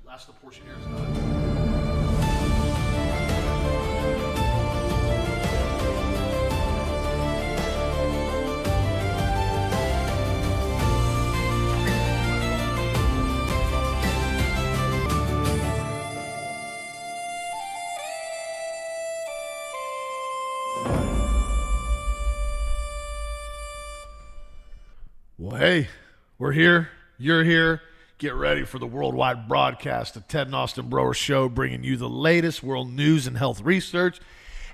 Last of the portion here is done. Well, hey, we're here. You're here. Get ready for the worldwide broadcast of Ted and Austin Broer Show, bringing you the latest world news and health research.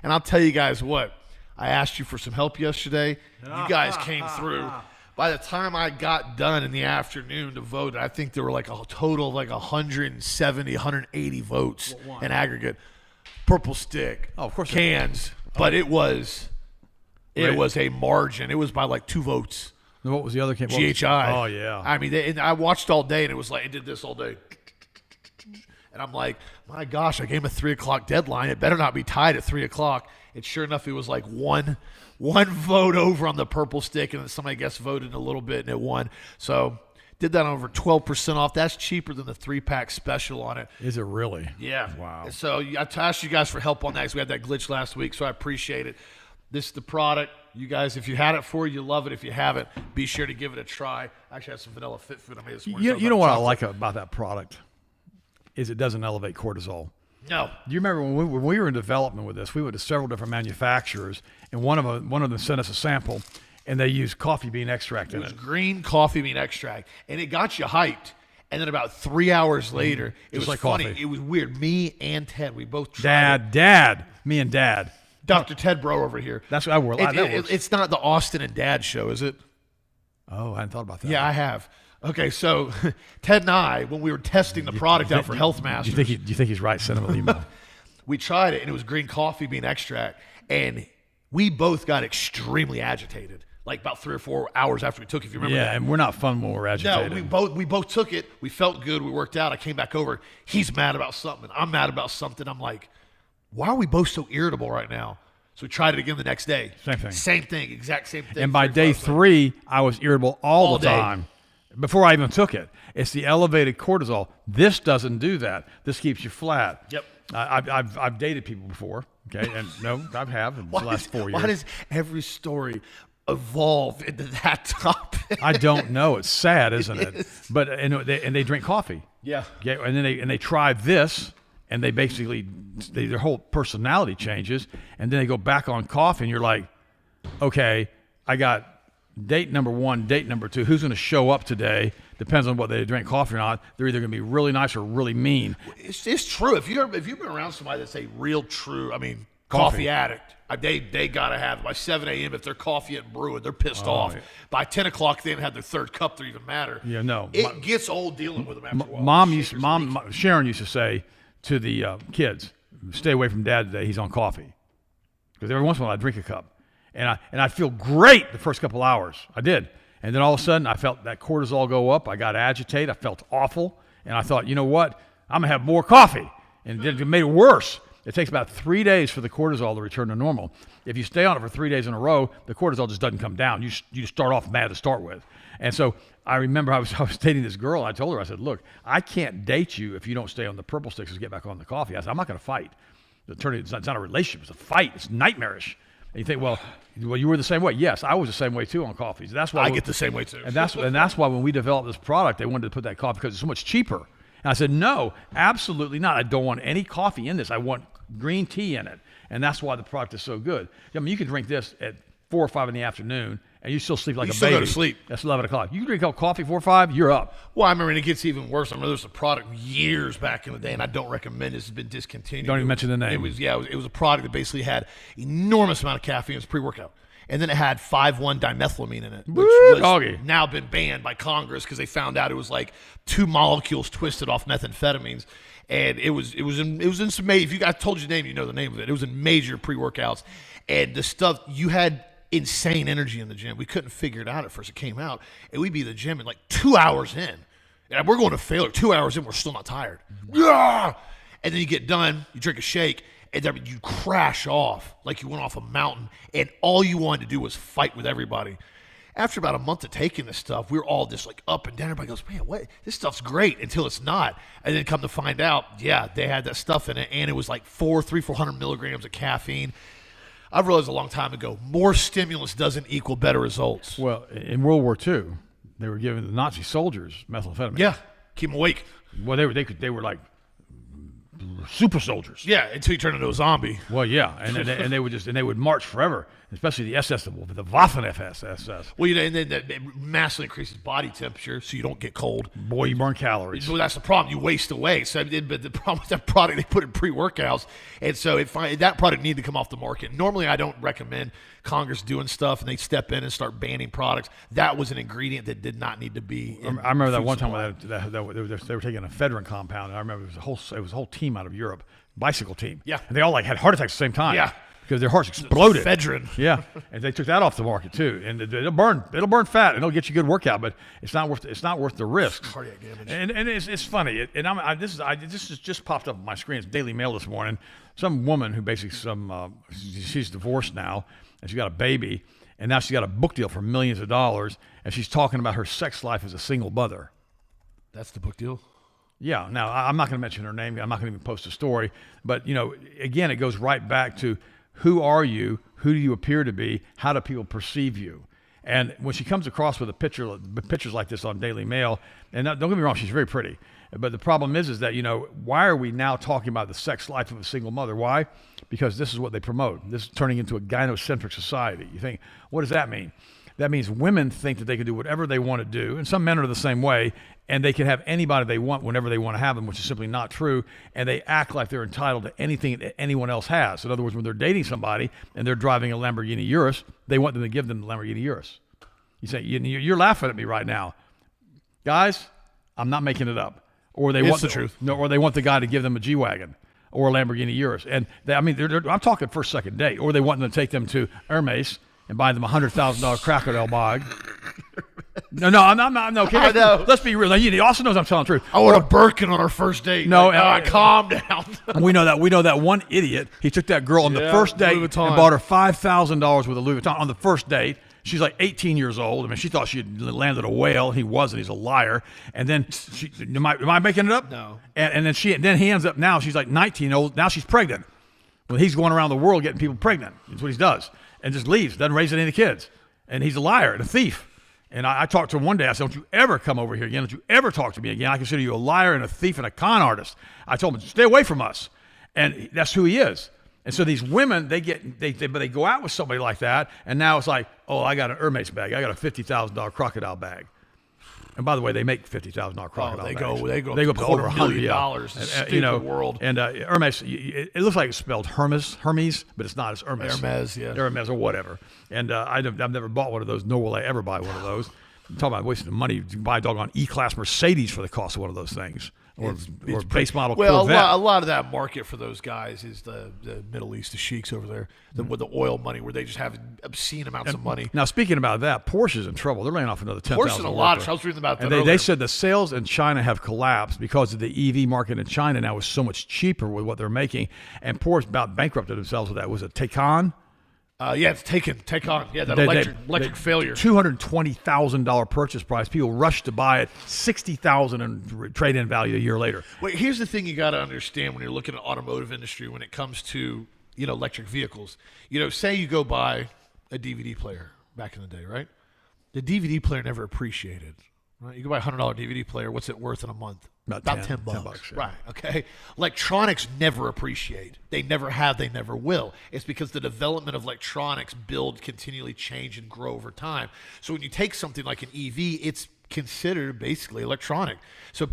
And I'll tell you guys what, I asked you for some help yesterday. You guys came through. By the time I got done in the afternoon to vote, I think there were like a total of like 170, 180 votes in aggregate. Purple stick, of course, cans, but it was a margin. It was by like 2 votes. What was the other camp? GHI. Oh, yeah. I mean, and I watched all day, and it was like, it did this all day. And I'm like, my gosh, I gave him a 3 o'clock deadline. It better not be tied at 3 o'clock. And sure enough, it was like one vote over on the purple stick, and then somebody, I guess, voted a little bit, and it won. So did that over 12% off. That's cheaper than the 3-pack special on it. Is it really? Yeah. Wow. So I asked you guys for help on that because we had that glitch last week, so I appreciate it. This is the product. You guys, if you had it for you love it. If you haven't, be sure to give it a try. I actually had some vanilla fit food I made this morning. You know what I like about that product is it doesn't elevate cortisol. No. Do you remember when we were in development with this, we went to several different manufacturers, and one of them sent us a sample, and they used coffee bean extract in it. It was green coffee bean extract, and it got you hyped. And then about 3 hours later, it was like funny. coffee. It was weird. Me and Ted, we both tried Me and Dad. Dr. Ted Broer over here. That's what I wore. That works. It's not the Austin and Dad show, is it? Oh, I hadn't thought about that. Yeah, I have. Okay, so Ted and I, when we were testing the product out for Health Masters. Do you think he's right? Send him an email. We tried it, and it was green coffee bean extract, and we both got extremely agitated, like about 3 or 4 hours after we took it, if you remember that. Yeah, and we're not fun when we're agitated. No, we both took it. We felt good. We worked out. I came back over. He's mad about something. I'm mad about something. I'm like, why are we both so irritable right now? So we tried it again the next day. Same thing. Exact same thing. And by day 3, I was irritable all the time before I even took it. It's the elevated cortisol. This doesn't do that. This keeps you flat. Yep. I've dated people before, okay? And no, I have in the last 4 years. Why does every story evolve into that topic? I don't know. It's sad, isn't it? But and they drink coffee. Yeah. Okay, and then they try this, and they basically their whole personality changes, and then they go back on coffee, and you're like, okay, I got date number 1, date number 2. Who's going to show up today? Depends on whether they drink coffee or not. They're either going to be really nice or really mean. It's true. If you've been around somebody that's a real true, coffee addict, they got to have it. By 7 a.m., if they're coffee and brewing, they're pissed off. Yeah. By 10 o'clock, they haven't had their 3rd cup to even matter. Yeah, no. It gets old dealing with them after a while. Sharon used to say to the kids, stay away from Dad today. He's on coffee. Because every once in a while, I'd drink a cup. And I'd feel great the first couple hours. I did. And then all of a sudden, I felt that cortisol go up. I got agitated. I felt awful. And I thought, you know what? I'm going to have more coffee. And it made it worse. It takes about 3 days for the cortisol to return to normal. If you stay on it for 3 days in a row, the cortisol just doesn't come down. You start off mad to start with. And so I remember I was dating this girl. I told her, I said, look, I can't date you if you don't stay on the purple sticks and get back on the coffee. I said, I'm not going to fight. It's not a relationship. It's a fight. It's nightmarish. And you think, well, you were the same way. Yes, I was the same way too on coffees. That's why I get the same way too. And that's why when we developed this product, they wanted to put that coffee because it's so much cheaper. And I said, no, absolutely not. I don't want any coffee in this. I want green tea in it. And that's why the product is so good. You can drink this at 4 or 5 in the afternoon, and you still sleep like a baby. You still go to sleep. That's 11 o'clock. You can drink coffee 4 or 5, you're up. Well, I remember, and it gets even worse. I remember there was a product years back in the day, and I don't recommend it. It's been discontinued. Don't even mention the name. It was a product that basically had enormous amount of caffeine. It was pre-workout. And then it had 5,1 dimethylamine in it, which was now been banned by Congress because they found out it was like 2 molecules twisted off methamphetamines. And it was in some major, if you guys told you the name, you know the name of it. It was in major pre-workouts. And the stuff, you had insane energy in the gym. We couldn't figure it out at first. It came out, and we'd be in the gym and like 2 hours in. And we're going to failure. 2 hours in, we're still not tired. Yeah! And then you get done, you drink a shake, and then you crash off like you went off a mountain, and all you wanted to do was fight with everybody. After about a month of taking this stuff, we were all just like up and down. Everybody goes, man, what? This stuff's great until it's not. And then come to find out, yeah, they had that stuff in it, and it was like 400 milligrams of caffeine. I've realized a long time ago, more stimulus doesn't equal better results. Well, in World War II, they were giving the Nazi soldiers methamphetamine. Yeah, keep them awake. Well, they were like super soldiers. Yeah, until you turn into a zombie. Well, yeah, and they would march forever, especially the SS, the Waffen-SS. Well, and then it massively increases body temperature, so you don't get cold. Boy, you burn calories. Well, that's the problem. You waste away. So, but the problem with that product, they put in pre-workouts, and so that product needed to come off the market. Normally, I don't recommend Congress doing stuff, and they step in and start banning products. That was an ingredient that did not need to be. I remember that one time when they were taking a ephedrine compound, and I remember it was a whole team out of Europe, bicycle team. Yeah, and they all like had heart attacks at the same time. Yeah. Because their hearts exploded. Ephedrine. Yeah, and they took that off the market too. And it'll burn fat, and it'll get you a good workout, but it's not worth the risk. Cardiac damage. And it's funny. And this has just popped up on my screen. It's Daily Mail this morning. Some woman who basically she's divorced now, and she got a baby, and now she's got a book deal for millions of dollars, and she's talking about her sex life as a single mother. That's the book deal. Yeah. Now I'm not going to mention her name. I'm not going to even post a story. But again, it goes right back to. Who are you? Who do you appear to be? How do people perceive you? And when she comes across with pictures like this on Daily Mail, and don't get me wrong, she's very pretty. But the problem is that, why are we now talking about the sex life of a single mother? Why? Because this is what they promote. This is turning into a gynocentric society. You think, what does that mean? That means women think that they can do whatever they want to do, and some men are the same way, and they can have anybody they want whenever they want to have them, which is simply not true, and they act like they're entitled to anything that anyone else has. In other words, when they're dating somebody and they're driving a Lamborghini Urus, they want them to give them the Lamborghini Urus. You say, you're laughing at me right now. Guys, I'm not making it up. Or they want the truth. No, or they want the guy to give them a G-Wagon or a Lamborghini Urus. And I'm talking first, second date. Or they want them to take them to Hermes and buy them a $100,000 crocodile bag. No, I'm not. No, okay, let's be real. Now, he also knows I'm telling the truth. I want a Birkin on our first date. No, calm down. We know that one idiot. He took that girl on the first date and bought her $5,000 worth of Louis Vuitton on the first date. She's like 18 years old. I mean, she thought she had landed a whale. He wasn't. He's a liar. And then, am I making it up? No. And then he ends up now. She's like 19 old. Now she's pregnant. Well, he's going around the world getting people pregnant. That's what he does, and just leaves. Doesn't raise any of the kids. And he's a liar and a thief. And I talked to him one day. I said, don't you ever come over here again. Don't you ever talk to me again. I consider you a liar and a thief and a con artist. I told him, stay away from us. And that's who he is. And so these women, they go out with somebody like that, and now it's like, oh, I got an Hermes bag. I got a $50,000 crocodile bag. And by the way, they make $50,000 crocodile bags. They go up to over $1 million. Stupid world. And Hermes, it looks like it's spelled Hermes, but it's not. It's Hermes. Hermes, yeah. Hermes or whatever. And I've never bought one of those, nor will I ever buy one of those. I'm talking about wasting money. You can buy a doggone E-Class Mercedes for the cost of one of those things. Or base model Corvette. Well, a lot of that market for those guys is the Middle East, the sheiks over there, with the oil money, where they just have obscene amounts of money. Now, speaking about that, Porsche's in trouble. They're laying off another 10,000 workers. Porsche's in a lot. I was reading about that. And they said the sales in China have collapsed because of the EV market in China now is so much cheaper with what they're making. And Porsche about bankrupted themselves with that. Was it Taycan? Yeah, it's Taycan. Yeah, that electric failure. $220,000 purchase price. People rushed to buy it. $60,000 in trade-in value a year later. Wait, here's the thing you got to understand when you're looking at automotive industry when it comes to electric vehicles. Say you go buy a DVD player back in the day, right? The DVD player never appreciated. Right? You go buy a $100 DVD player. What's it worth in a month? About 10 bucks. Yeah. Right. Okay. Electronics never appreciate. They never have. They never will. It's because the development of electronics continually change and grow over time. So when you take something like an EV, it's considered basically electronic. So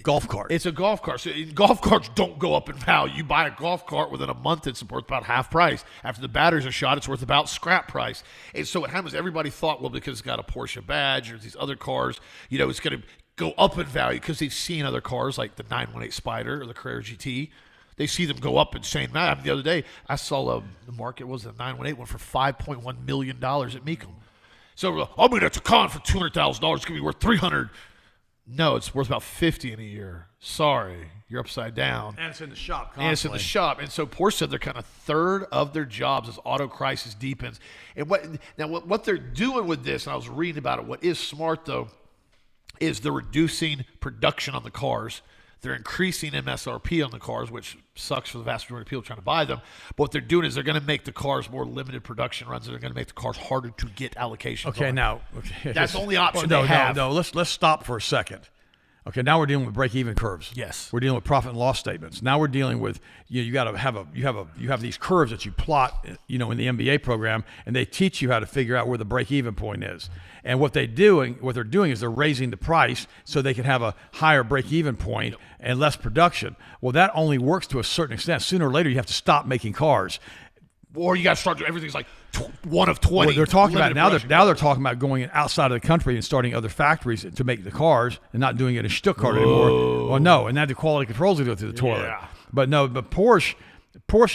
golf cart. It's a golf cart. So golf carts don't go up in value. You buy a golf cart within a month, it's worth about half price. After the batteries are shot, it's worth about scrap price. And so what happens? Everybody thought, well, because it's got a Porsche badge or these other cars, it's going to go up in value because they've seen other cars like the 918 Spider or the Carrera GT. They see them go up insane. The other day, I saw the market was the 918 went for $5.1 million at Mecum. So, that's a con for $200,000. It's going to be worth $300. No, it's worth about 50 in a year. Sorry, you're upside down. And it's in the shop constantly. And it's in the shop. And so Porsche said they're kind of third of their jobs as auto crisis deepens. And what they're doing with this, and I was reading about it, what is smart, though, is they're reducing production on the cars. They're increasing MSRP on the cars, which sucks for the vast majority of people trying to buy them. But what they're doing is they're going to make the cars more limited production runs, and they're going to make the cars harder to get allocations Okay, on. now. That's the only option they have. No, let's stop for a second. Okay, now we're dealing with break-even curves. Yes. We're dealing with profit and loss statements. Now we're dealing with you got to have you have these curves that you plot, in the MBA program, and they teach you how to figure out where the break-even point is. And what they're doing is they're raising the price so they can have a higher break-even point and less production. Well, that only works to a certain extent. Sooner or later, you have to stop making cars. Or you got to start doing everything's like one of 20. Well, they're talking about it now. They're talking about going outside of the country and starting other factories to make the cars and not doing it in Stuttgart anymore. Well, no, and now the quality controls go through the toilet. Yeah. But Porsche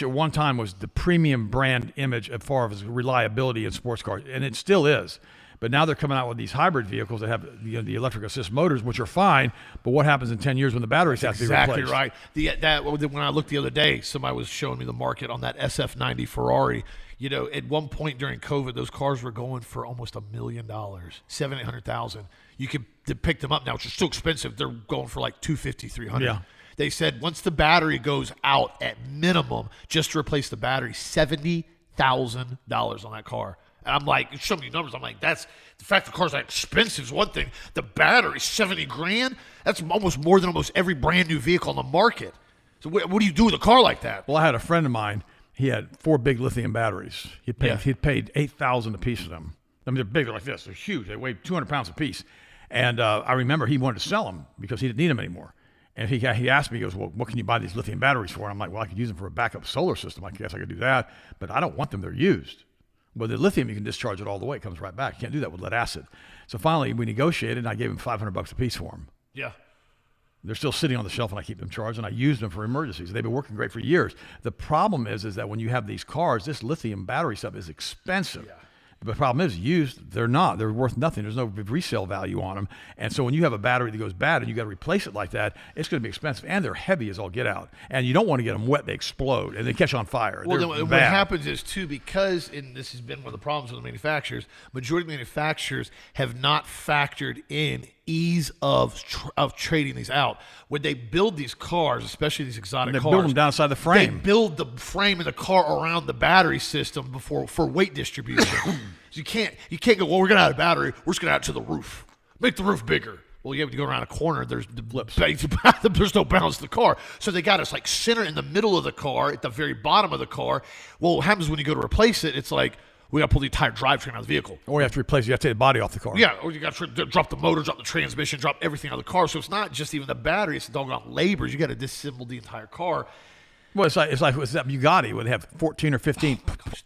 at one time was the premium brand image as far as reliability in sports cars, and it still is. But now they're coming out with these hybrid vehicles that have the electric assist motors, which are fine. But what happens in 10 years when the batteries have to be replaced? Exactly right. When I looked the other day, somebody was showing me the market on that SF90 Ferrari. At one point during COVID, those cars were going for almost $1 million, $700,000. You could pick them up now, which is so expensive. They're going for like $250,000, $300,000. Yeah. They said once the battery goes out, at minimum, just to replace the battery, $70,000 on that car. And I'm like, show me numbers. I'm like, that's the fact the car's expensive is one thing. The battery, $70,000. That's almost more than almost every brand new vehicle on the market. So what do you do with a car like that? Well, I had a friend of mine. He had 4 big lithium batteries. He'd paid $8,000 a piece for them. I mean, they're big, they're like this. They're huge. They weigh 200 pounds a piece. And I remember he wanted to sell them because he didn't need them anymore. And he asked me, he goes, well, what can you buy these lithium batteries for? And I'm like, well, I could use them for a backup solar system. I guess I could do that. But I don't want them. They're used. But the lithium, you can discharge it all the way. It comes right back. You can't do that with lead acid. So finally, we negotiated, and I gave him $500 a piece for them. Yeah. They're still sitting on the shelf, and I keep them charged, and I use them for emergencies. They've been working great for years. The problem is that when you have these cars, this lithium battery stuff is expensive. Yeah. The problem is used, they're not. They're worth nothing. There's no resale value on them. And so when you have a battery that goes bad and you got to replace it like that, it's going to be expensive. And they're heavy as all get out. And you don't want to get them wet. They explode and they catch on fire. Well, then what happens is, too, because, and this has been one of the problems with the manufacturers, majority of manufacturers have not factored in ease of trading these out. When they build these cars, especially these exotic cars, they build them down inside the frame. They build the frame of the car around the battery system for weight distribution. So you can't go, well, we're going to add a battery. We're just going to add it to the roof. Make the roof bigger. Well, you have to go around a corner. There's the blips. There's no balance to the car. So they got us like center in the middle of the car, at the very bottom of the car. Well, what happens when you go to replace it, it's like, we got to pull the entire drivetrain out of the vehicle. Or you have to replace it. You have to take the body off the car. Yeah, or you got to drop the motor, drop the transmission, drop everything out of the car. So it's not just even the battery. It's the doggone labors. You got to disassemble the entire car. Well, it's like that Bugatti where they have 14 or 15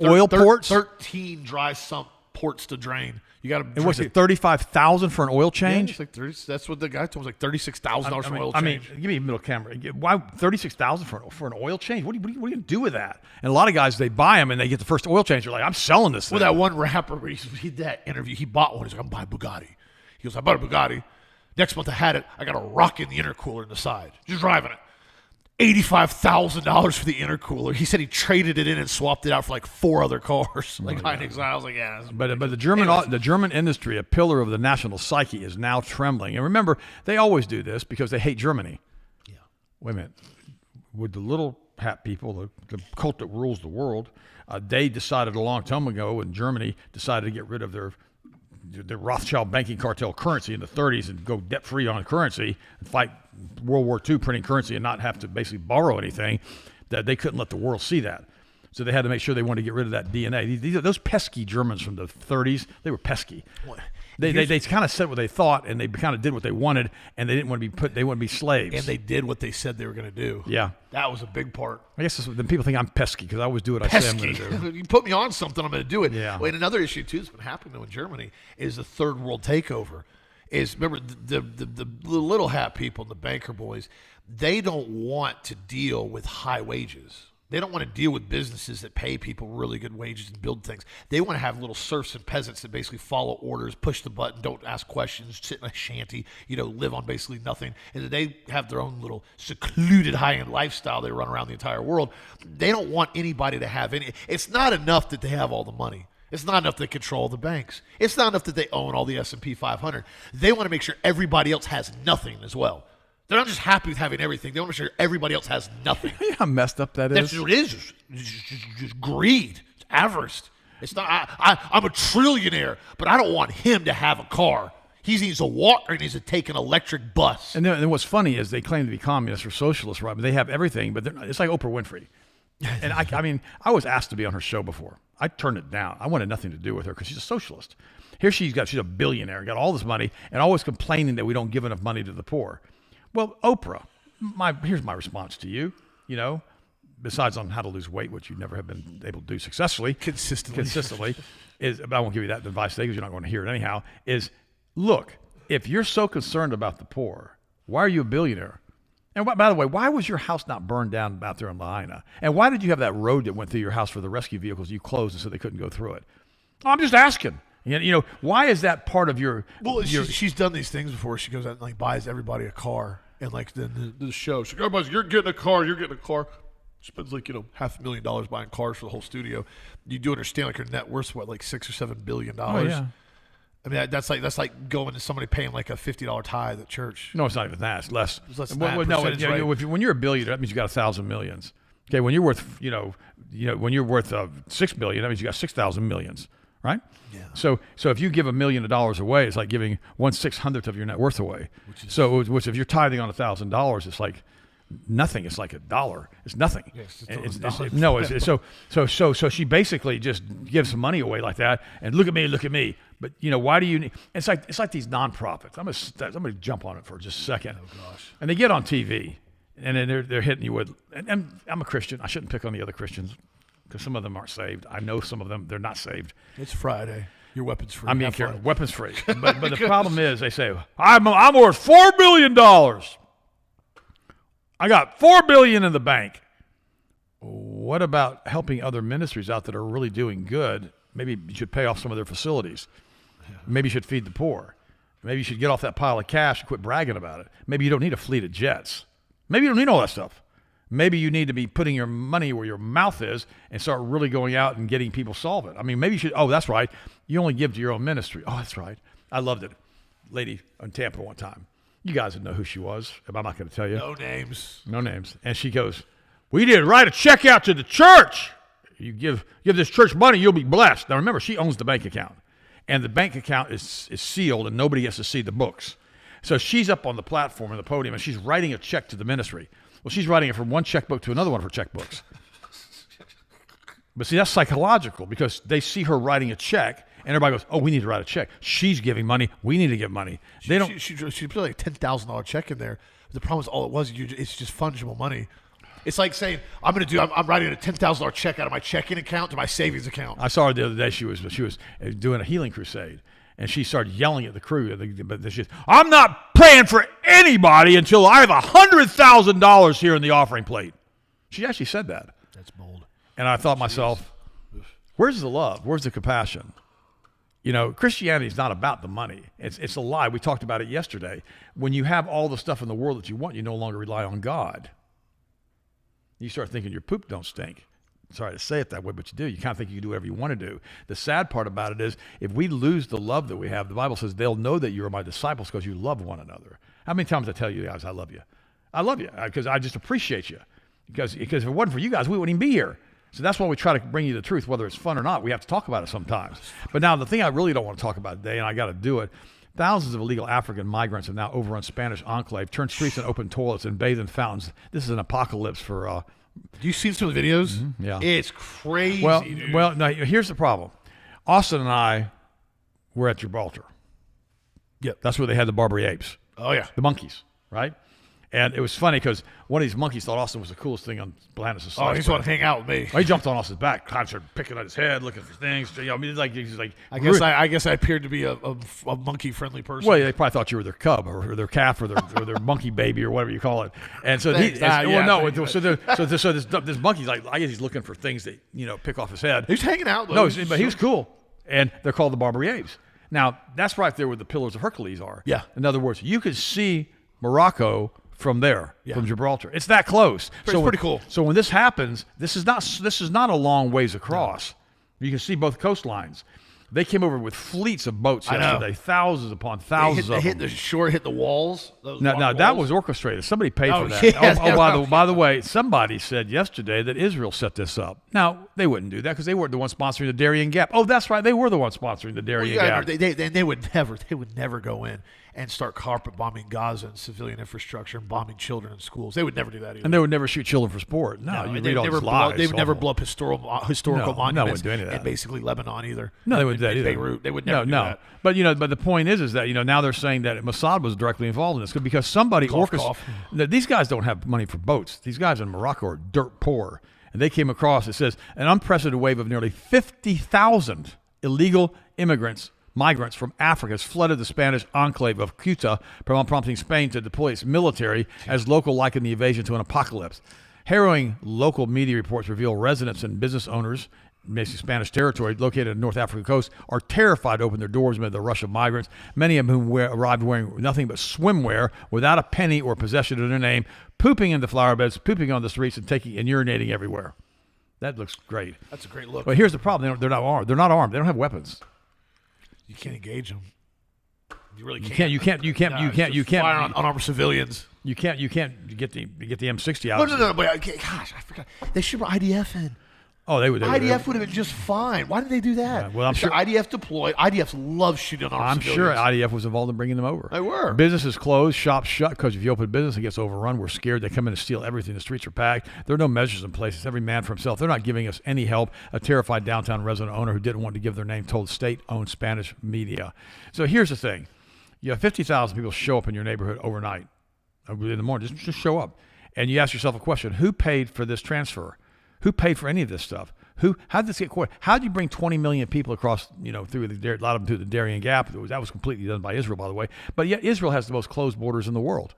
oil ports. 13 dry sump ports to drain. You got to. And what's it? $35,000 for an oil change? Yeah, it's like 30, that's what the guy told me. Like $36,000 for an oil change. I mean, give me a middle camera. Why $36,000 for an oil change? What are you going to do with that? And a lot of guys, they buy them and they get the first oil change. They're like, I'm selling this thing. Well, that one rapper, where he did that interview, he bought one. He's like, I'm buying a Bugatti. He goes, I bought a Bugatti. Next month I had it. I got a rock in the intercooler in the side. Just driving it. $85,000 for the intercooler. He said he traded it in and swapped it out for like 4 other cars. I was like, yeah. But the German industry, a pillar of the national psyche, is now trembling. And remember, they always do this because they hate Germany. Yeah. Wait a minute. Would the little hat people, the cult that rules the world, they decided a long time ago when Germany decided to get rid of their Rothschild banking cartel currency in the 30s and go debt-free on currency and fight World War II printing currency and not have to basically borrow anything, that they couldn't let the world see that. So they had to make sure they wanted to get rid of that DNA. Those pesky Germans from the 30s, they were pesky. They kind of said what they thought, and they kind of did what they wanted, and they didn't want to be they wouldn't be slaves. And they did what they said they were going to do. Yeah. That was a big part. I guess then people think I'm pesky because I always do what I say I'm going to do. You put me on something, I'm going to do it. Yeah. Well, and another issue, too, that's been happening in Germany is the third world takeover. Remember, the little hat people and the banker boys, they don't want to deal with high wages. They don't want to deal with businesses that pay people really good wages and build things. They want to have little serfs and peasants that basically follow orders, push the button, don't ask questions, sit in a shanty, live on basically nothing. And that they have their own little secluded high-end lifestyle. They run around the entire world. They don't want anybody to have any. It's not enough that they have all the money. It's not enough they control the banks. It's not enough that they own all the S&P 500. They want to make sure everybody else has nothing as well. They're not just happy with having everything. They want to make sure everybody else has nothing. You know how messed up that is? That's what it is. It's just greed. It's avarice. It's not. I'm a trillionaire, but I don't want him to have a car. He needs to walk or he needs to take an electric bus. And then what's funny is they claim to be communists or socialists, right? But they have everything, but it's like Oprah Winfrey. And I mean, I was asked to be on her show before. I turned it down. I wanted nothing to do with her because she's a socialist. Here she's a billionaire, got all this money, and always complaining that we don't give enough money to the poor. Well, Oprah, here's my response to you, besides on how to lose weight, which you never have been able to do successfully. Consistently, but I won't give you that advice today because you're not going to hear it anyhow, is look, if you're so concerned about the poor, why are you a billionaire? And by the way, why was your house not burned down out there in Lahaina? And why did you have that road that went through your house for the rescue vehicles you closed and so they couldn't go through it? I'm just asking. Why is that part of your... Well, she's done these things before. She goes out and buys everybody a car. And the show, she's like, everybody's, you're getting a car. Spends $500,000 buying cars for the whole studio. You do understand her net worth's what, $6 or $7 billion? Oh, yeah. I mean, that's like going to somebody paying a $50 tithe at church. No, it's not even that. It's less. It's less than that. When you're a billionaire, that means you got 1,000 millions. Okay, when you're worth, when you're worth $6 billion, that means you got 6,000 millions, right? Yeah. So if you give $1 million away, it's like giving 1/600th of your net worth away. Which if you're tithing on $1,000, it's like nothing. It's like $1. It's nothing. So she basically just gives some money away like that, and look at me. But why do you need? It's like these nonprofits. I'm gonna jump on it for just a second. Oh gosh. And they get on TV, and then they're hitting you with. And I'm a Christian. I shouldn't pick on the other Christians because some of them aren't saved. I know some of them they're not saved. It's Friday. Your weapon's free. I'm being careful. Weapons free. But the problem is they say I'm worth $4 billion. I got $4 billion in the bank. What about helping other ministries out that are really doing good? Maybe you should pay off some of their facilities. Maybe you should feed the poor. Maybe you should get off that pile of cash and quit bragging about it. Maybe you don't need a fleet of jets. Maybe you don't need all that stuff. Maybe you need to be putting your money where your mouth is and start really going out and getting people solvent. I mean, maybe you should, that's right. You only give to your own ministry. Oh, that's right. I loved it. Lady in Tampa one time. You guys would know who she was. I'm not going to tell you. No names. And she goes, we need to write a check out to the church. You give this church money, you'll be blessed. Now remember, she owns the bank account. And the bank account is sealed and nobody gets to see the books. So she's up on the platform and the podium and she's writing a check to the ministry. Well, she's writing it from one checkbook to another one of her checkbooks. But see, that's psychological because they see her writing a check and everybody goes, oh, we need to write a check. She's giving money. We need to give money. They don't. She put a $10,000 check in there. The problem is all it was, it's just fungible money. It's like saying, I'm writing a $10,000 check out of my checking account to my savings account. I saw her the other day. She was doing a healing crusade. And she started yelling at the crew. But she said, I'm not praying for anybody until I have $100,000 here in the offering plate. She actually said that. That's bold. And I thought myself, where's the love? Where's the compassion? Christianity is not about the money. It's a lie. We talked about it yesterday. When you have all the stuff in the world that you want, you no longer rely on God. You start thinking your poop don't stink. Sorry to say it that way, but you do. You kind of think you can do whatever you want to do. The sad part about it is if we lose the love that we have, the Bible says they'll know that you are my disciples because you love one another. How many times I tell you guys I love you? I love you because I just appreciate you. Because if it wasn't for you guys, we wouldn't even be here. So that's why we try to bring you the truth, whether it's fun or not. We have to talk about it sometimes. But now the thing I really don't want to talk about today, and I got to do it, thousands of illegal African migrants have now overrun Spanish enclave, turned streets into open toilets, and bathed in fountains. This is an apocalypse for... Do you see some of the videos? Mm-hmm. Yeah. It's crazy, dude. Well, now, here's the problem. Austin and I were at Gibraltar. Yep. That's where they had the Barbary apes. Oh, yeah. The monkeys, right? And it was funny because one of these monkeys thought Austin was the coolest thing on planet Oh, he's want to hang out with me. He jumped on Austin's back, started picking at his head, looking for things. You know, I mean, he's like. I guess I appeared to be a monkey-friendly person. Well, they probably thought you were their cub or their calf or their monkey baby or whatever you call it. And so this monkey's like, I guess he's looking for things that pick off his head. He's hanging out. No, but he was cool, and they're called the Barbary apes. Now that's right there where the Pillars of Hercules are. Yeah. In other words, you could see Morocco from there, from Gibraltar. It's that close. It's pretty cool. So when this happens, this is not a long ways across. No. You can see both coastlines. They came over with fleets of boats yesterday, thousands upon thousands of them. Hit the shore, hit the walls. Now that was orchestrated. Somebody paid for that. Yes, by the way, somebody said yesterday that Israel set this up. Now, they wouldn't do that because they weren't the ones sponsoring the Darien Gap. Oh, that's right. They were the ones sponsoring the Darien Gap. They would never go in and start carpet bombing Gaza and civilian infrastructure and bombing children in schools. They would never do that either. And they would never shoot children for sport. No, you read all these lies. They would never blow up historical monuments do any of that. and basically Lebanon either. No, they wouldn't do that either. Beirut, they would never do that. But the point is that now they're saying that Mossad was directly involved in this because somebody orchestrated. These guys don't have money for boats. These guys in Morocco are dirt poor, and they came across. It says an unprecedented wave of nearly 50,000 illegal migrants from Africa has flooded the Spanish enclave of Ceuta, prompting Spain to deploy its military as local likened the invasion to an apocalypse. Harrowing local media reports reveal residents and business owners, basically Spanish territory located on the North African coast, are terrified to open their doors amid the rush of migrants, many of whom arrived wearing nothing but swimwear without a penny or possession of their name, pooping into flower beds, pooping on the streets, and urinating everywhere. That looks great. That's a great look. But here's the problem. They're not armed. They're not armed. They don't have weapons. You can't engage them. You really can't. You can't. Fire on unarmed civilians. You can't get the M60 out. No. But gosh, I forgot. They should put IDF in. Oh, they would. IDF would have been just fine. Why did they do that? Yeah, well, I'm sure IDF deployed. IDF loves shooting on civilians. I'm sure IDF was involved in bringing them over. They were. Businesses closed, shops shut, because if you open a business, it gets overrun. We're scared. They come in and steal everything. The streets are packed. There are no measures in place. It's every man for himself. They're not giving us any help. A terrified downtown resident owner who didn't want to give their name told state-owned Spanish media. So here's the thing. You have 50,000 people show up in your neighborhood overnight, in the morning. Just show up. And you ask yourself a question. Who paid for this transfer? Who paid for any of this stuff? How did this get caught? How did you bring 20 million people across, through a lot of them through the Darien Gap? That was completely done by Israel, by the way. But yet Israel has the most closed borders in the world.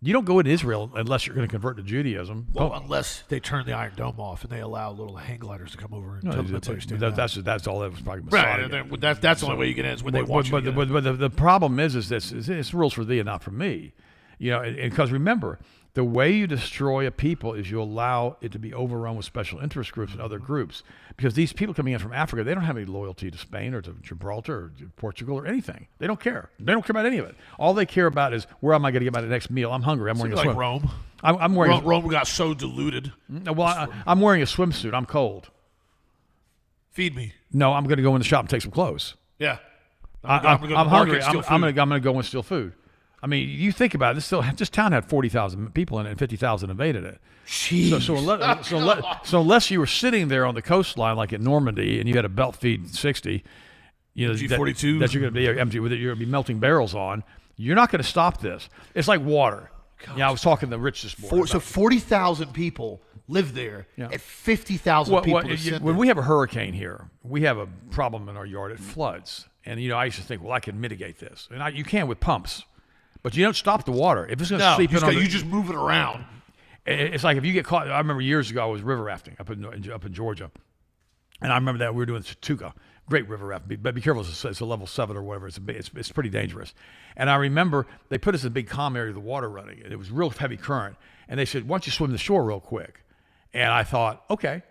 You don't go into Israel unless you're going to convert to Judaism. Well, unless they turn the Iron Dome off and they allow little hang gliders to come over and tell them to that's all that was probably right. That's the only way you can end is when they want you. But the problem is this: it's rules for thee and not for me. Because remember, the way you destroy a people is you allow it to be overrun with special interest groups and other groups. Because these people coming in from Africa, they don't have any loyalty to Spain or to Gibraltar or to Portugal or anything. They don't care. They don't care about any of it. All they care about is, where am I going to get my next meal? I'm hungry. I'm wearing a swimsuit. Rome. I'm wearing Rome got so diluted. Well, I'm wearing a swimsuit. I'm cold. Feed me. No, I'm going to go in the shop and take some clothes. Yeah. I'm hungry. I'm going to go and steal food. I mean, you think about it. This town had 40,000 people in it, and 50,000 invaded it. Jeez. So unless you were sitting there on the coastline, like at Normandy, and you had a belt feed 60, G42 that you're going to be empty with it, you're going to be melting barrels on. You're not going to stop this. It's like water. I was talking to Rich this morning. So 40,000 people live there, and 50,000 people. When we have a hurricane here, we have a problem in our yard. It floods, and I used to think, well, I can mitigate this, and you can with pumps. But you don't stop the water. If it's going to seep in, you just move it around. It's like if you get caught. I remember years ago I was river rafting up in Georgia, and I remember that we were doing Chattooga, great river rafting. But be careful, it's a level 7 or whatever. It's pretty dangerous. And I remember they put us in a big calm area of the water running, and it was real heavy current. And they said, "Why don't you swim the shore real quick?" And I thought, okay.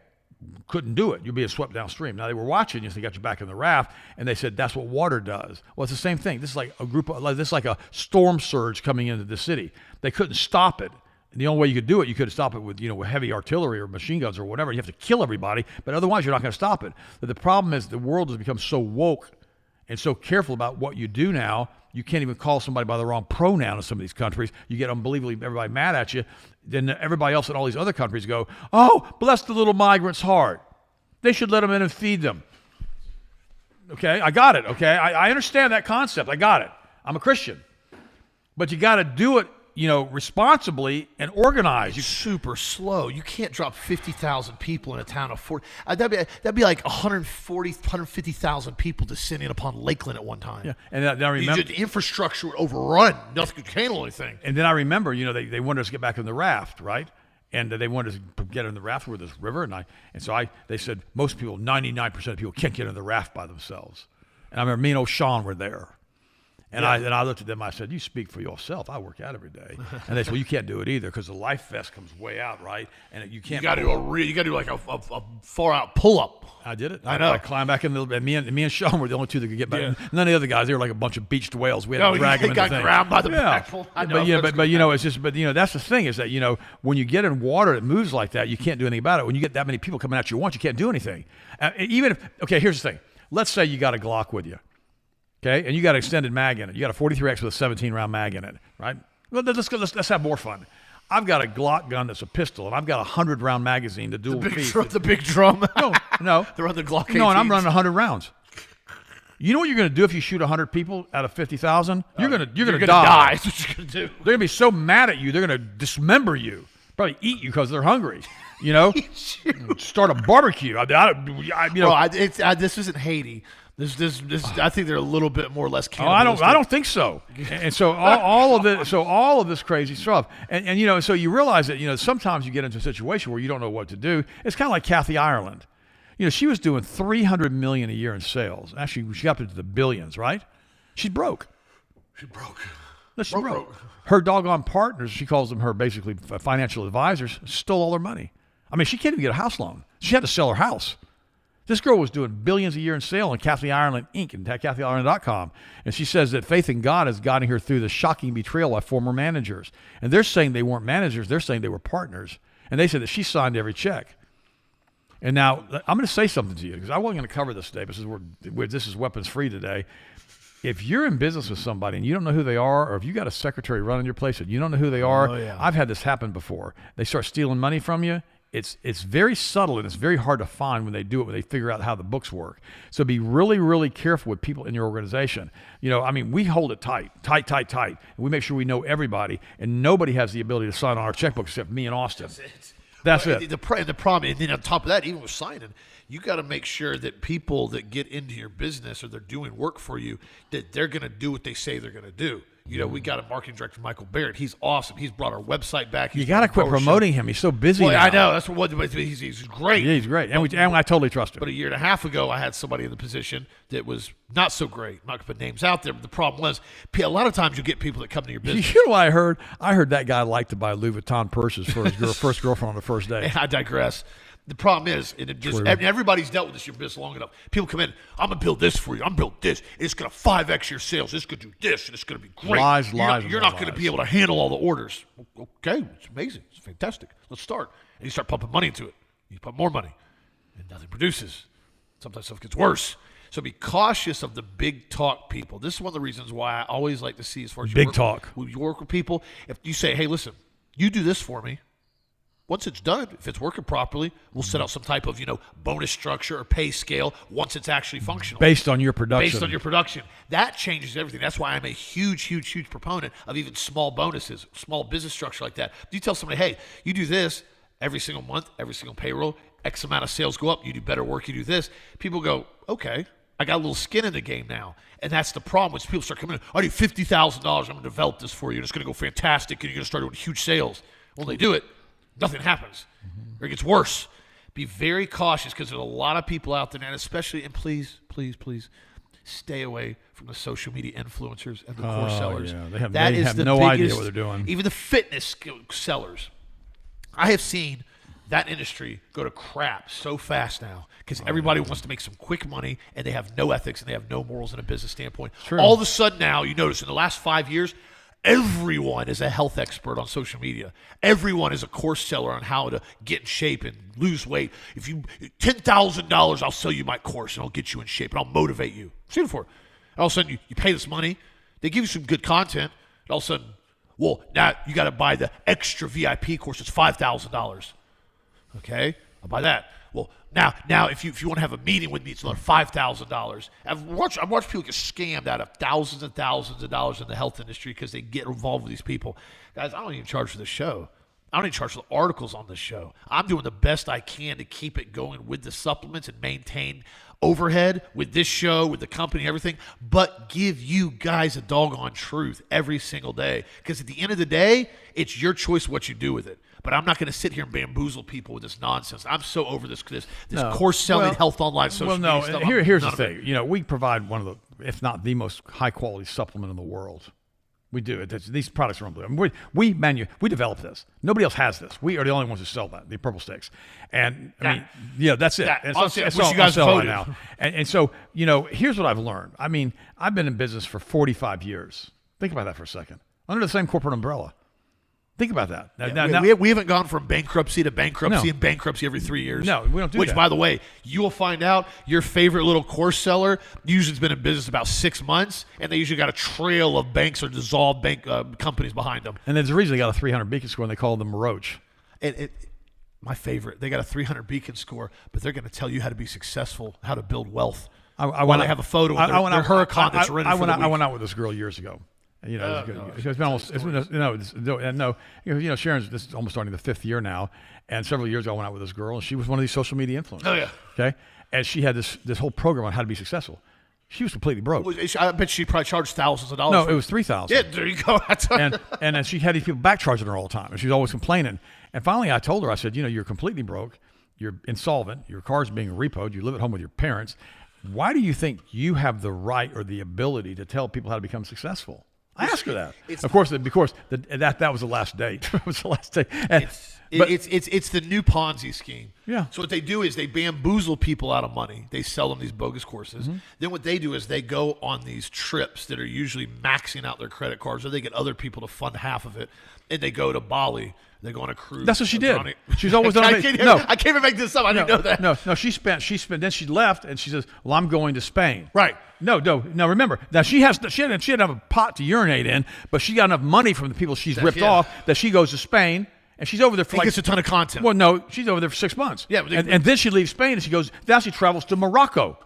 Couldn't do it. You're being swept downstream. Now they were watching you, so they got you back in the raft, and they said that's what water does. Well, it's the same thing. This is like a storm surge coming into the city. They couldn't stop it. And the only way you could do it, you could stop it with with heavy artillery or machine guns or whatever. You have to kill everybody, but otherwise you're not going to stop it. But the problem is the world has become so woke and so careful about what you do now. You can't even call somebody by the wrong pronoun in some of these countries. You get unbelievably everybody mad at you. Then everybody else in all these other countries go, "Oh, bless the little migrant's heart. They should let them in and feed them." Okay, I got it. Okay, I understand that concept. I got it. I'm a Christian. But you got to do it responsibly and organized. It's super slow. You can't drop 50,000 people in a town of 40. That'd be like 140, 150,000 people descending upon Lakeland at one time. Yeah, and I remember the infrastructure would overrun. Nothing could handle anything. And then I remember, they wanted us to get back in the raft, right? And they wanted us to get in the raft with this river, they said most people, 99% of people, can't get in the raft by themselves. And I remember me and O'Shawn were there. And I looked at them. I said, "You speak for yourself. I work out every day." And they said, "Well, you can't do it either because the life vest comes way out, right? And you can't." You got to do like a far out pull up. I did it. I know. I climbed back in. And me and Sean were the only two that could get back. Yeah. None of the other guys. They were like a bunch of beached whales. We had to drag them in the thing. Got grabbed by the back. I know. But that's the thing is that when you get in water that moves like that, you can't do anything about it. When you get that many people coming at you at once, you can't do anything. Here's the thing. Let's say you got a Glock with you. Okay, and you got an extended mag in it. You got a 43X with a 17-round mag in it, right? Well, let's have more fun. I've got a Glock gun that's a pistol, and I've got a 100-round magazine to dual feed. The big drum? No. They're on the Glock 18s. No, and I'm running 100 rounds. You know what you're going to do if you shoot 100 people out of 50,000? You're going to die. That's what you're going to do. They're going to be so mad at you, they're going to dismember you. Probably eat you because they're hungry. Start a barbecue. This isn't Haiti. This. I think they're a little bit more or less cannibalistic. I don't think so. And so all of this crazy stuff, and so you realize that sometimes you get into a situation where you don't know what to do. It's kind of like Kathy Ireland. She was doing $300 million a year in sales. Actually, she got up into the billions, right? She's broke. She broke. No, she's broke. Her doggone partners, she calls them her basically financial advisors, stole all her money. I mean, she can't even get a house loan. She had to sell her house. This girl was doing billions a year in sale on Kathy Ireland Inc. and KathyIreland.com. And she says that faith in God is guiding her through the shocking betrayal by former managers. And they're saying they weren't managers. They're saying they were partners. And they said that she signed every check. And now I'm going to say something to you because I wasn't going to cover this today. This is weapons free today. If you're in business with somebody and you don't know who they are, or if you got a secretary running your place and you don't know who they are, I've had this happen before. They start stealing money from you. It's very subtle and it's very hard to find when they do it, when they figure out how the books work. So be really, really careful with people in your organization. We hold it tight. And we make sure we know everybody, and nobody has the ability to sign on our checkbook except me and Austin. That's it. The problem, and then on top of that, even with signing, you got to make sure that people that get into your business or they're doing work for you, that they're going to do what they say they're going to do. We got a marketing director, Michael Barrett. He's awesome. He's brought our website back. You got to quit promoting him. He's so busy now. I know. That's what he's great. Yeah, he's great. And I totally trust him. But a year and a half ago, I had somebody in the position that was not so great. I'm not going to put names out there, but the problem was a lot of times you get people that come to your business. You know what I heard? I heard that guy liked to buy Louis Vuitton purses for his first girlfriend on the first day. I digress. The problem is, everybody's dealt with this in your business long enough. People come in, I'm going to build this for you. I'm going to build this. It's going to 5X your sales. It's going to do this, and it's going to be great. Lies. You're not going to be able to handle all the orders. Okay, it's amazing. It's fantastic. Let's start. And you start pumping money into it. You pump more money, and nothing produces. Sometimes stuff gets worse. So be cautious of the big talk people. This is one of the reasons why I always like to see, as far as you work with people, if you say, hey, listen, you do this for me. Once it's done, if it's working properly, we'll set out some type of, bonus structure or pay scale once it's actually functional. Based on your production. That changes everything. That's why I'm a huge, huge, huge proponent of even small bonuses, small business structure like that. You tell somebody, hey, you do this every single month, every single payroll, X amount of sales go up, you do better work, you do this. People go, okay, I got a little skin in the game now. And that's the problem. When people start coming in, I need $50,000, I'm going to develop this for you, and it's going to go fantastic, and you're going to start doing huge sales. Well, they do it. Nothing happens, or it gets worse. Be very cautious because there's a lot of people out there, and especially, and please, stay away from the social media influencers and the course sellers. Yeah. They have no idea what they're doing. Even the fitness sellers. I have seen that industry go to crap so fast now because everybody wants to make some quick money, and they have no ethics and they have no morals in a business standpoint. True. All of a sudden now, you notice in the last 5 years, everyone is a health expert on social media. Everyone is a course seller on how to get in shape and lose weight. If you $10,000, I'll sell you my course and I'll get you in shape and I'll motivate you. See it for. All of a sudden, you pay this money. They give you some good content. And all of a sudden, well, now you got to buy the extra VIP course. It's $5,000. Okay, I'll buy that. Well, now, if you want to have a meeting with me, it's another $5,000. I've watched people get scammed out of thousands and thousands of dollars in the health industry because they get involved with these people. Guys, I don't even charge for the show. I don't even charge for the articles on this show. I'm doing the best I can to keep it going with the supplements and maintain overhead with this show, with the company, everything, but give you guys a doggone truth every single day. Because at the end of the day, it's your choice what you do with it. But I'm not going to sit here and bamboozle people with this nonsense. I'm so over this course selling health online social media stuff. Here's the thing. You know, we provide one of the, if not the most high quality supplement in the world. We do. These products are unbelievable. We develop this. Nobody else has this. We are the only ones who sell that, the purple sticks. And I mean, yeah, that's it. I wish you guys voted. Right now. And so, you know, here's what I've learned. I mean, I've been in business for 45 years. Think about that for a second. Under the same corporate umbrella. Think about that. We haven't gone from bankruptcy to bankruptcy and bankruptcy every 3 years. No, we don't do that. Which, by the way, you will find out your favorite little course seller usually has been in business about 6 months, and they usually got a trail of banks or dissolved bank companies behind them. And there's a reason they got a 300 beacon score, and they call them Roach. My favorite, they got a 300 beacon score, but they're going to tell you how to be successful, how to build wealth. They have a photo of their Huracan that's rented for the week. I went out with this girl years ago. You know, it's been almost, Sharon's, this is almost starting the 5th year now. And several years ago, I went out with this girl, and she was one of these social media influencers. Oh, yeah. Okay. And she had this whole program on how to be successful. She was completely broke. I bet she probably charged thousands of dollars. No, it was $3,000. Yeah, there you go. and then she had these people back charging her all the time, and she was always complaining. And finally, I told her, I said, you know, you're completely broke. You're insolvent. Your car's being repoed. You live at home with your parents. Why do you think you have the right or the ability to tell people how to become successful? I asked her that. Of course, because that was the last date. It was the last date. It's the new Ponzi scheme. Yeah. So what they do is they bamboozle people out of money. They sell them these bogus courses. Mm-hmm. Then what they do is they go on these trips that are usually maxing out their credit cards, or they get other people to fund half of it, and they go to Bali. They go on a cruise. That's what she did. She's always done. I can't even make this up. I didn't know that. No. She spent. Then she left, and she says, "Well, I'm going to Spain." Right. No. Remember now she didn't have a pot to urinate in, but she got enough money from the people she's ripped off that she goes to Spain, and she's over there for gets a ton of content. Well, no, she's over there for 6 months. Yeah, and then she leaves Spain, and she goes. Now she travels to Morocco.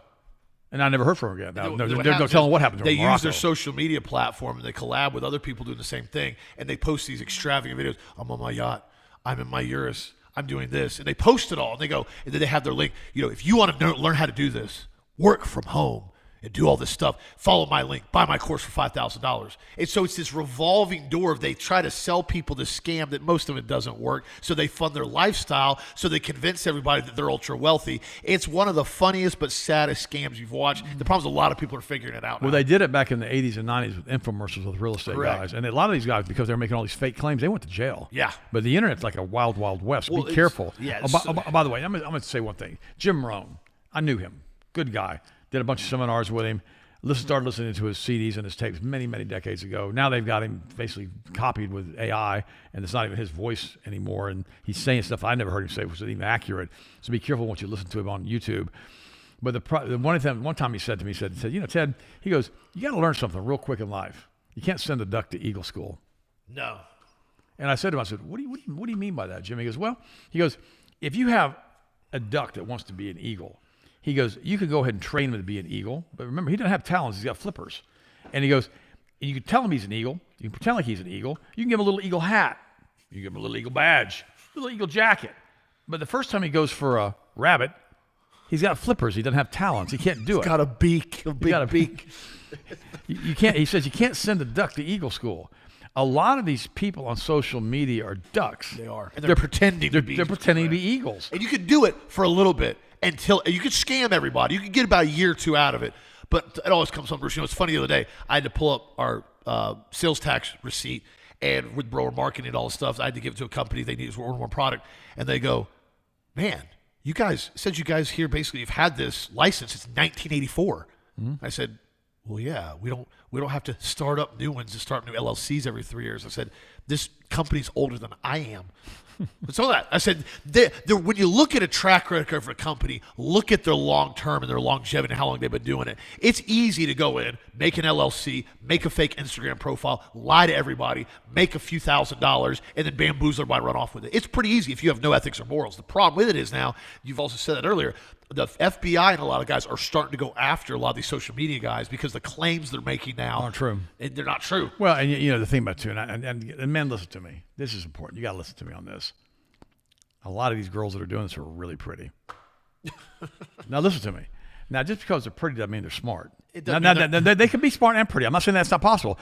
And I never heard from her again. There's no telling what happened to her. They use their social media platform, and they collab with other people doing the same thing, and they post these extravagant videos. I'm on my yacht. I'm in my Urus. I'm doing this. And they post it all. And they go, and then they have their link. You know, if you want to learn how to do this, work from home and do all this stuff, follow my link, buy my course for $5,000. And so it's this revolving door. They try to sell people this scam that most of it doesn't work. So they fund their lifestyle. So they convince everybody that they're ultra wealthy. It's one of the funniest but saddest scams you've watched. The problem is a lot of people are figuring it out now. Well, they did it back in the 80s and 90s with infomercials with real estate guys. And a lot of these guys, because they were making all these fake claims, they went to jail. Yeah. But the internet's like a wild, wild west. Be careful. Yeah. By the way, I'm going to say one thing. Jim Rohn, I knew him. Good guy. Did a bunch of seminars with him. Started listening to his CDs and his tapes many, many decades ago. Now they've got him basically copied with AI, and it's not even his voice anymore. And he's saying stuff I never heard him say, which isn't even accurate. So be careful once you listen to him on YouTube. But one time he said to me, he said, you know, Ted, he goes, you got to learn something real quick in life. You can't send a duck to Eagle School. No. And I said to him, I said, what do you mean by that, Jim? He goes, if you have a duck that wants to be an eagle, he goes, you could go ahead and train him to be an eagle. But remember, he doesn't have talons. He's got flippers. And he goes, you can tell him he's an eagle. You can pretend like he's an eagle. You can give him a little eagle hat. You can give him a little eagle badge, a little eagle jacket. But the first time he goes for a rabbit, he's got flippers. He doesn't have talons. He can't do it. He's got a beak, a big beak. You can't. He says you can't send a duck to Eagle School. A lot of these people on social media are ducks. They are. And they're pretending to be. They're pretending to be eagles. And you could do it for a little bit until you could scam everybody. You could get about a year or two out of it. But it always comes home, Bruce. You know, it's funny the other day. I had to pull up our sales tax receipt, and with Brower Marketing and all this stuff, I had to give it to a company. They needed to order more product. And they go, man, you guys, since you guys here basically have had this license, it's 1984. Mm-hmm. I said, well, yeah, we don't have to start up new ones to start new LLCs every 3 years. I said, this company's older than I am. It's all that. I said, when you look at a track record of a company, look at their long term and their longevity and how long they've been doing it. It's easy to go in, make an LLC, make a fake Instagram profile, lie to everybody, make a few $1,000s, and then bamboozle everybody, run off with it. It's pretty easy if you have no ethics or morals. The problem with it is now, you've also said that earlier, the FBI and a lot of guys are starting to go after a lot of these social media guys because the claims they're making now aren't true. They're not true. Well, and you know the thing about too, and men, listen to me. This is important. You got to listen to me on this. A lot of these girls that are doing this are really pretty. Now listen to me. Now just because they're pretty doesn't mean they're smart. They can be smart and pretty. I'm not saying that's not possible,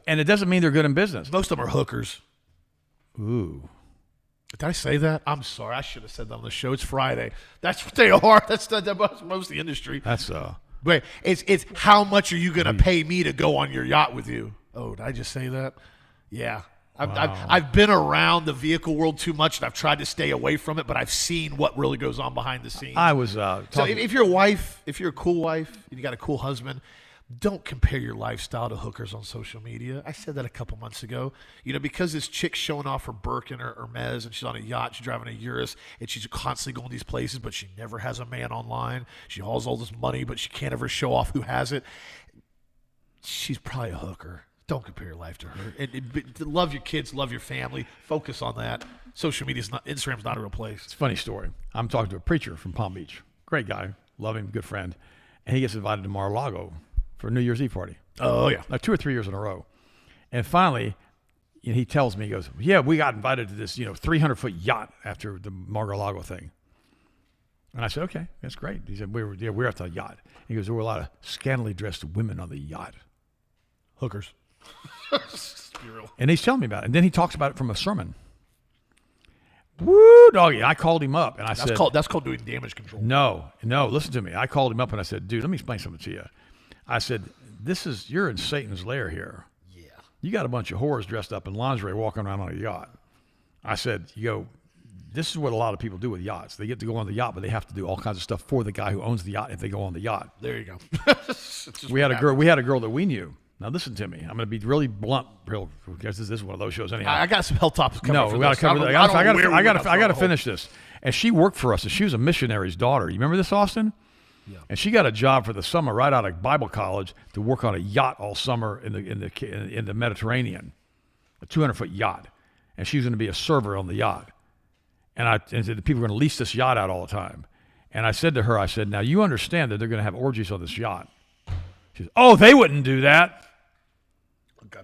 and it doesn't mean they're good in business. Most of them are hookers. Ooh. Did I say that? I'm sorry. I should have said that on the show. It's Friday. That's what they are. That's most of the industry. That's But it's how much are you going to pay me to go on your yacht with you? Oh, did I just say that? Yeah. I've been around the vehicle world too much, and I've tried to stay away from it, but I've seen what really goes on behind the scenes. I was so if you're a wife, if you're a cool wife, and you got a cool husband, don't compare your lifestyle to hookers on social media. I said that a couple months ago. You know, because this chick's showing off her Birkin or Hermes, and she's on a yacht, she's driving a Urus, and she's constantly going these places, but she never has a man online. She hauls all this money, but she can't ever show off who has it. She's probably a hooker. Don't compare your life to her. And love your kids, love your family. Focus on that. Social media's not, Instagram's not a real place. It's a funny story. I'm talking to a preacher from Palm Beach. Great guy. Love him, good friend. And he gets invited to Mar-a-Lago for a New Year's Eve party. Oh, yeah. Like 2 or 3 years in a row. And finally, he tells me, he goes, yeah, we got invited to this, 300-foot yacht after the Mar-a-Lago thing. And I said, okay, that's great. He said, we're at the yacht. He goes, there were a lot of scantily dressed women on the yacht. Hookers. And he's telling me about it. And then he talks about it from a sermon. Woo, doggy. I called him up and I said, that's called doing damage control. No, listen to me. I called him up and I said, dude, let me explain something to you. I said, you're in Satan's lair here. Yeah. You got a bunch of whores dressed up in lingerie walking around on a yacht. I said, this is what a lot of people do with yachts. They get to go on the yacht, but they have to do all kinds of stuff for the guy who owns the yacht if they go on the yacht. There you go. We had a girl that we knew. Now listen to me. I'm going to be really blunt. Because this is one of those shows anyhow. I got some health topics coming. No, we got to cover that. I got to finish this. And she worked for us. And she was a missionary's daughter. You remember this, Austin? Yeah. And she got a job for the summer right out of Bible college to work on a yacht all summer in the Mediterranean, a 200-foot yacht. And she was going to be a server on the yacht. And the people were going to lease this yacht out all the time. And I said to her, now you understand that they're going to have orgies on this yacht. She said, oh, they wouldn't do that. Okay.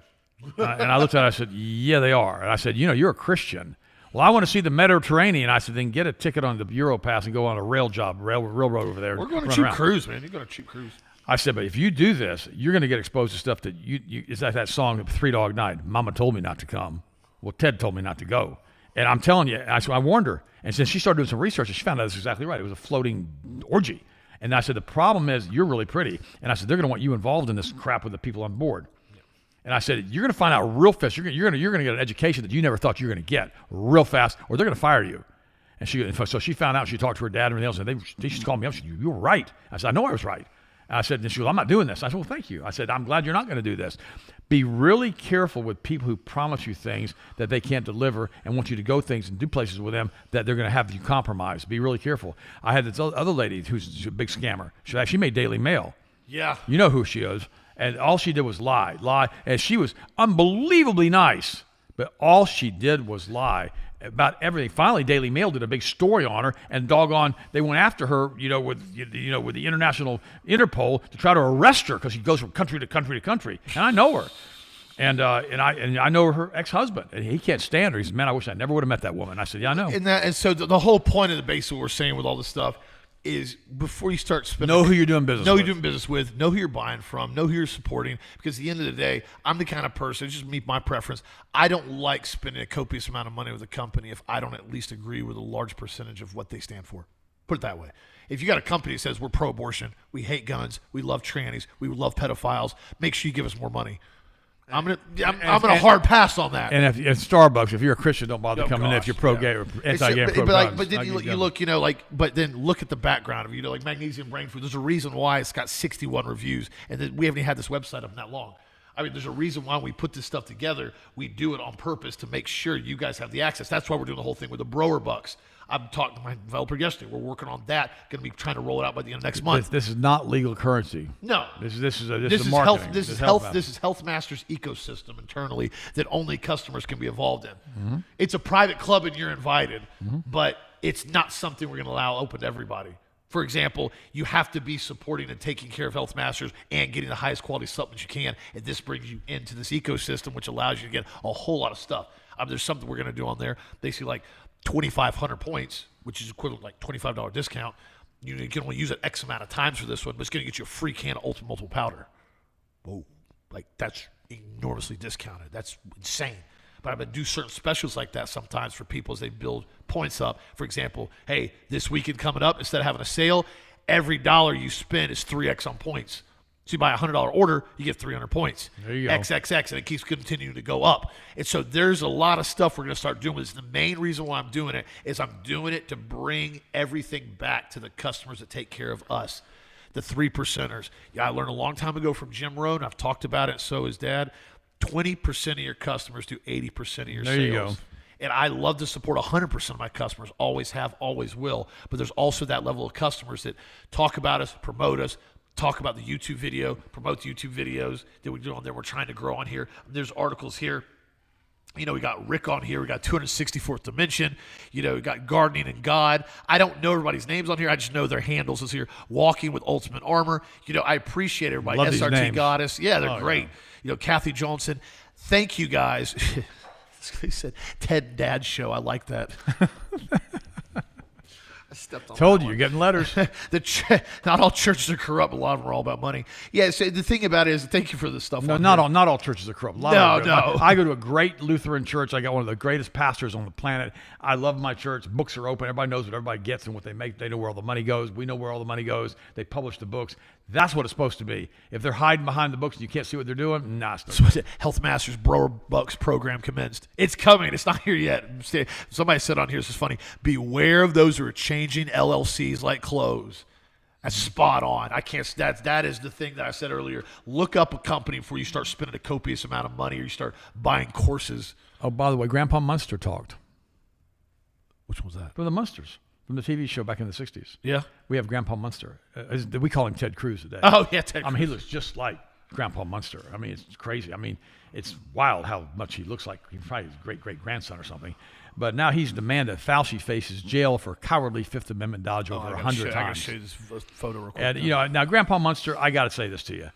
And I looked at her, I said, yeah, they are. And I said, you're a Christian. Well, I want to see the Mediterranean. I said, then get a ticket on the Europass and go on a railroad over there. We're going to cheap cruise, man. You're going to cheap cruise. I said, but if you do this, you're going to get exposed to stuff that it's like that song, Three Dog Night. Mama told me not to come. Well, Ted told me not to go. And I'm telling you, I warned her. And since she started doing some research, she found out that's exactly right. It was a floating orgy. And I said, the problem is you're really pretty. And I said, they're going to want you involved in this crap with the people on board. And I said, you're going to find out real fast. You're going to get an education that you never thought you were going to get real fast, or they're going to fire you. And so she found out. She talked to her dad and everything else, and they just called me up. She said, you were right. I said, I know I was right. And I said, and she goes, I'm not doing this. I said, well, thank you. I said, I'm glad you're not going to do this. Be really careful with people who promise you things that they can't deliver and want you to go things and do places with them that they're going to have you compromise. Be really careful. I had this other lady who's a big scammer. She made Daily Mail. Yeah. You know who she is. And all she did was lie. And she was unbelievably nice, but all she did was lie about everything. Finally, Daily Mail did a big story on her, and doggone, they went after her, with the international Interpol to try to arrest her because she goes from country to country to country. And I know her, and I know her ex-husband, and he can't stand her. He says, "Man, I wish I never would have met that woman." I said, "Yeah, I know." And so the whole point of the base of what we're saying with all this stuff is before you start spending, know who you're doing business with. Know who you're doing business with. Know who you're buying from. Know who you're supporting. Because at the end of the day, I'm the kind of person, it's just me, my preference, I don't like spending a copious amount of money with a company if I don't at least agree with a large percentage of what they stand for. Put it that way. If you got a company that says we're pro-abortion, we hate guns, we love trannies, we love pedophiles, make sure you give us more money. I'm gonna hard pass on that. And if at Starbucks, if you're a Christian, don't bother coming in if you're pro-gay or anti-gay or pro-guns. But then you look, but then look at the background of like magnesium brain food. There's a reason why it's got 61 reviews, and we haven't even had this website up that long. I mean, there's a reason why we put this stuff together. We do it on purpose to make sure you guys have the access. That's why we're doing the whole thing with the Brower Bucks. I'm talking to my developer yesterday. We're working on that. Going to be trying to roll it out by the end of next month. This is not legal currency. No. This is marketing. This is Health Masters ecosystem internally that only customers can be involved in. Mm-hmm. It's a private club and you're invited, but it's not something we're going to allow open to everybody. For example, you have to be supporting and taking care of Health Masters and getting the highest quality supplements you can, and this brings you into this ecosystem, which allows you to get a whole lot of stuff. There's something we're going to do on there. Basically, like 2,500 points, which is equivalent to like $25 discount. You can only use it X amount of times for this one, but it's going to get you a free can of Ultimate Multiple Powder. Whoa, like that's enormously discounted. That's insane. But I'm going to do certain specials like that sometimes for people as they build points up. For example, hey, this weekend coming up, instead of having a sale, every dollar you spend is 3x on points. So you buy a $100 order, you get 300 points. There you go. XXX, and it keeps continuing to go up. And so there's a lot of stuff we're going to start doing. This is the main reason why I'm doing it, is I'm doing it to bring everything back to the customers that take care of us, the 3%ers. Yeah, I learned a long time ago from Jim Rohn. I've talked about it, so has Dad. 20% of your customers do 80% of your sales. There you go. And I love to support 100% of my customers, always have, always will. But there's also that level of customers that talk about us, promote us, talk about the YouTube video, promote the YouTube videos that we do on there. We're trying to grow on here. There's articles here. You know, we got Rick on here. We got 264th Dimension. You know, we got Gardening and God. I don't know everybody's names on here. I just know their handles is here. Walking with Ultimate Armor. You know, I appreciate everybody. Love SRT these names. Goddess. Yeah, they're great. Yeah. You know, Kathy Johnson. Thank you guys. He said, Ted Dad Show. I like that. I stepped on Told that you, one. you're getting letters. Not all churches are corrupt. A lot of them are all about money. Yeah, so the thing about it is, thank you for the stuff. No, not all churches are corrupt. A lot of them are. No. I go to a great Lutheran church. I got one of the greatest pastors on the planet. I love my church. Books are open. Everybody knows what everybody gets and what they make. They know where all the money goes. We know where all the money goes. They publish the books. That's what it's supposed to be. If they're hiding behind the books and you can't see what they're doing, nah. Health Masters Brower Bucks program commenced. It's coming. It's not here yet. Somebody said on here, this is funny, beware of those who are changing LLCs like clothes. That's spot on. That is the thing that I said earlier. Look up a company before you start spending a copious amount of money or you start buying courses. Oh, by the way, Grandpa Munster talked. Which one was that? From the Munsters. From the TV show back in the 60s. Yeah. We have Grandpa Munster. We call him Ted Cruz today. Oh, yeah, Ted Cruz. I mean, he looks just like Grandpa Munster. I mean, it's crazy. I mean, it's wild how much he looks like. He's probably his great-great-grandson or something. But now he's demanded Fauci faces jail for cowardly Fifth Amendment dodge over 100 times. I got to show you this photo real quick. And, you know, now, Grandpa Munster, I got to say this to you.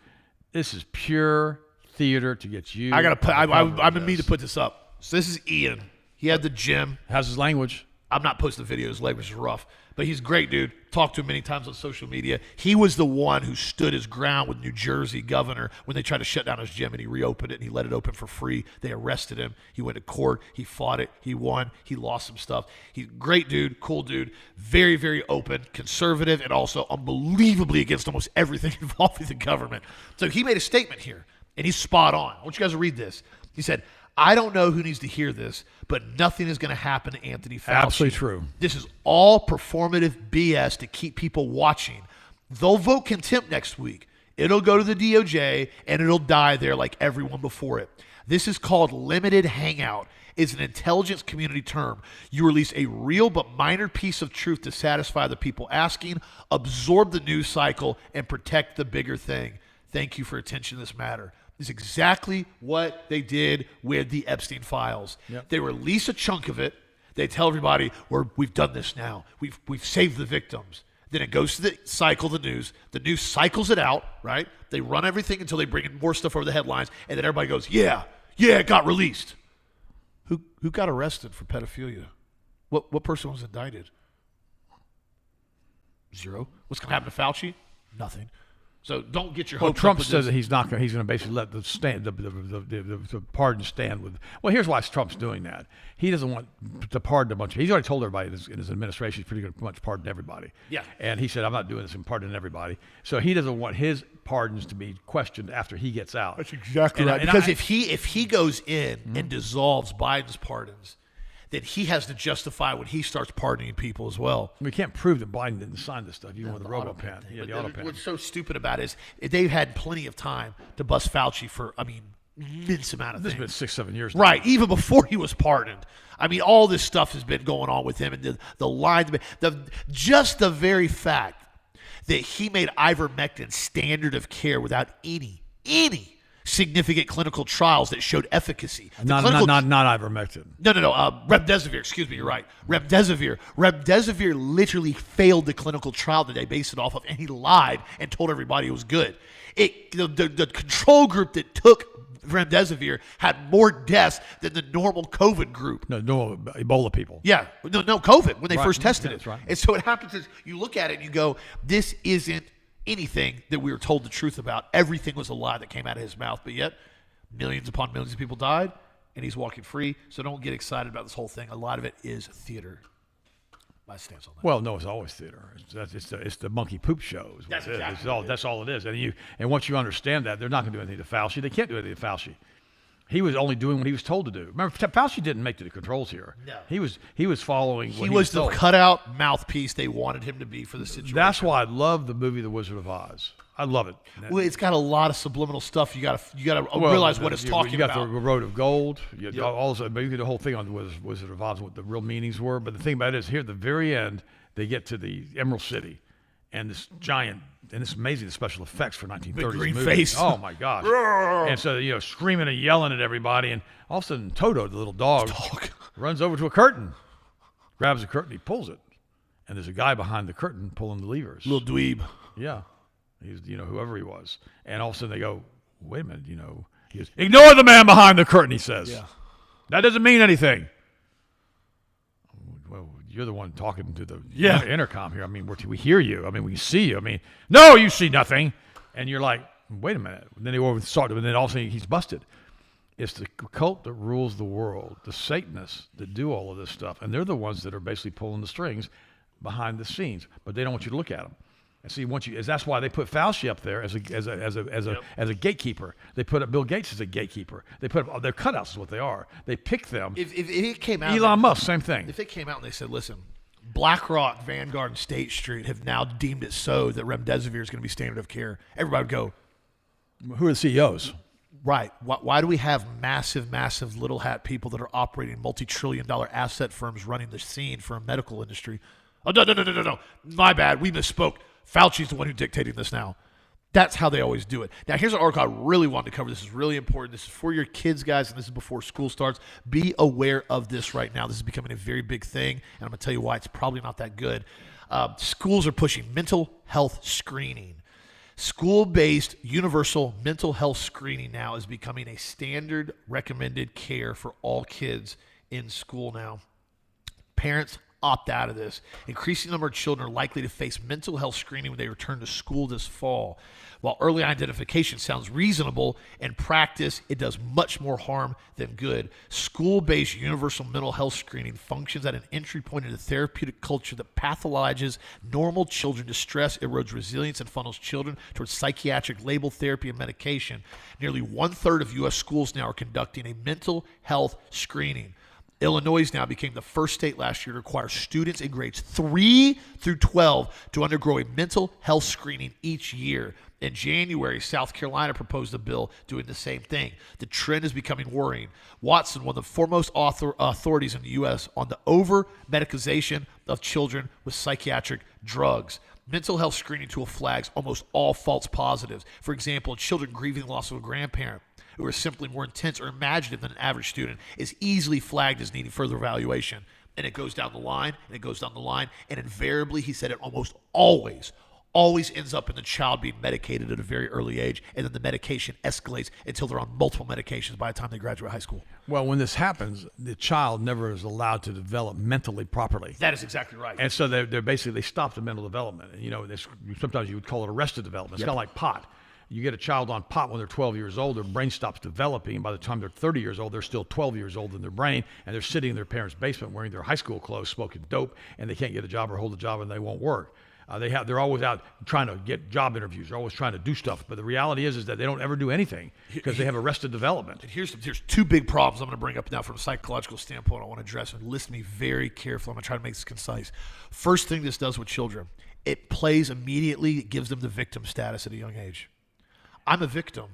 This is pure theater to get you. I've been meaning to put this up. So this is Ian. He had the gym. How's his language? I'm not posting the videos. Language is rough. But he's a great dude. Talked to him many times on social media. He was the one who stood his ground with New Jersey governor when they tried to shut down his gym, and he reopened it, and he let it open for free. They arrested him. He went to court. He fought it. He won. He lost some stuff. He's a great dude, cool dude, very, very open, conservative, and also unbelievably against almost everything involving the government. So he made a statement here, and he's spot on. I want you guys to read this. He said, I don't know who needs to hear this, but nothing is going to happen to Anthony Fauci. Absolutely true. This is all performative BS to keep people watching. They'll vote contempt next week. It'll go to the DOJ, and it'll die there like everyone before it. This is called limited hangout. It's an intelligence community term. You release a real but minor piece of truth to satisfy the people asking, absorb the news cycle, and protect the bigger thing. Thank you for attention to this matter. Is exactly what they did with the Epstein files. Yep. They release a chunk of it. They tell everybody, we've done this now. We've saved the victims. Then it goes to the cycle, the news. The news cycles it out, right? They run everything until they bring in more stuff over the headlines, and then everybody goes, yeah, it got released. Who got arrested for pedophilia? What person was indicted? Zero. What's going to happen to Fauci? Nothing. So don't get your hopes up. Trump says that he's going to basically let the pardon stand with. Well, here's why Trump's doing that. He doesn't want to pardon a bunch of. He's already told everybody in his administration he's pretty much pardon everybody. Yeah. And he said, I'm not doing this and pardoning everybody. So he doesn't want his pardons to be questioned after he gets out. That's exactly right. Because if he goes in and dissolves Biden's pardons, then he has to justify when he starts pardoning people as well. We can't prove that Biden didn't sign this stuff, even with the robo pen. Yeah, the auto pen. What's so stupid about it is they've had plenty of time to bust Fauci for, immense amount of This things. has been 6-7 years now. Right, even before he was pardoned. All this stuff has been going on with him, and the line, just the very fact that he made ivermectin standard of care without any significant clinical trials that showed efficacy. Not ivermectin. No. Remdesivir. Excuse me. You're right. Remdesivir literally failed the clinical trial that they based it off of, and he lied and told everybody it was good. The control group that took remdesivir had more deaths than the normal COVID group. No, Ebola people. Yeah. No, COVID when they first tested it. That's right. And so what happens is you look at it and you go, this isn't anything that we were told the truth about. Everything was a lie that came out of his mouth, but yet millions upon millions of people died, and he's walking free. So don't get excited about this whole thing. A lot of it is theater. My stance on that. Well, no, it's always theater. It's the monkey poop show. That's all it is. And once you understand that, they're not going to do anything to Fauci. They can't do anything to Fauci. He was only doing what he was told to do. Remember, Fauci didn't make the controls here. No. He was following what he was the told. cutout mouthpiece they wanted him to be for the situation. That's why I love the movie The Wizard of Oz. I love it. Well, it's got a lot of subliminal stuff. You got to realize what it's talking about. You got the Road of Gold. Also, but you get the whole thing on the Wizard of Oz, what the real meanings were. But the thing about it is, here at the very end, they get to the Emerald City, and this giant, and it's amazing the special effects for 1930s the green movies. face. Oh my gosh! And so screaming and yelling at everybody, and all of a sudden Toto, the little dog, runs over to a curtain, grabs the curtain, he pulls it, and there's a guy behind the curtain pulling the levers. Little dweeb. Yeah. He's, whoever he was. And all of a sudden they go, wait a minute, he goes, ignore the man behind the curtain, he says. Yeah. That doesn't mean anything. Well, you're the one talking to the intercom here. We hear you. We see you. No, you see nothing. And you're like, wait a minute. And then they oversaw it, and then all of a sudden he's busted. It's the cult that rules the world, the Satanists that do all of this stuff. And they're the ones that are basically pulling the strings behind the scenes. But they don't want you to look at them. And see, that's why they put Fauci up there as a gatekeeper. They put up Bill Gates as a gatekeeper. They put up their cutouts is what they are. They pick them. If it came out, Elon Musk, same thing. If it came out and they said, "Listen, BlackRock, Vanguard, and State Street have now deemed it so that remdesivir is going to be standard of care," everybody would go, "Who are the CEOs?" Right. Why do we have massive little hat people that are operating multi-trillion-dollar asset firms running the scene for a medical industry? Oh no! My bad. We misspoke. Fauci's the one who's dictating this now. That's how they always do it. Now, here's an article I really wanted to cover. This is really important. This is for your kids, guys, and this is before school starts. Be aware of this right now. This is becoming a very big thing, and I'm going to tell you why it's probably not that good. Schools are pushing mental health screening. School-based universal mental health screening now is becoming a standard recommended care for all kids in school now. Parents opt out of this. Increasing number of children are likely to face mental health screening when they return to school this fall. While early identification sounds reasonable, in practice, it does much more harm than good. School-based universal mental health screening functions at an entry point into therapeutic culture that pathologizes normal children to stress, erodes resilience, and funnels children towards psychiatric label therapy and medication. Nearly 1/3 of U.S. schools now are conducting a mental health screening. Illinois now became the first state last year to require students in grades 3 through 12 to undergo a mental health screening each year. In January, South Carolina proposed a bill doing the same thing. The trend is becoming worrying. Watson, one of the foremost authorities in the U.S. on the over-medicalization of children with psychiatric drugs. Mental health screening tool flags almost all false positives. For example, children grieving the loss of a grandparent who are simply more intense or imaginative than an average student is easily flagged as needing further evaluation. And it goes down the line, and it goes down the line, and invariably, he said it almost always ends up in the child being medicated at a very early age, and then the medication escalates until they're on multiple medications by the time they graduate high school. Well, when this happens, the child never is allowed to develop mentally properly. That is exactly right. And so they're basically, they stop the mental development. And, sometimes you would call it arrested development. It's kind of like pot. You get a child on pot when they're 12 years old, their brain stops developing, and by the time they're 30 years old, they're still 12 years old in their brain, and they're sitting in their parents' basement wearing their high school clothes, smoking dope, and they can't get a job or hold a job, and they won't work. They're always out trying to get job interviews. They're always trying to do stuff. But the reality is that they don't ever do anything because they have arrested development. And here's two big problems I'm going to bring up now from a psychological standpoint I want to address, and listen to me very carefully. I'm going to try to make this concise. First thing this does with children, it plays immediately, it gives them the victim status at a young age. I'm a victim.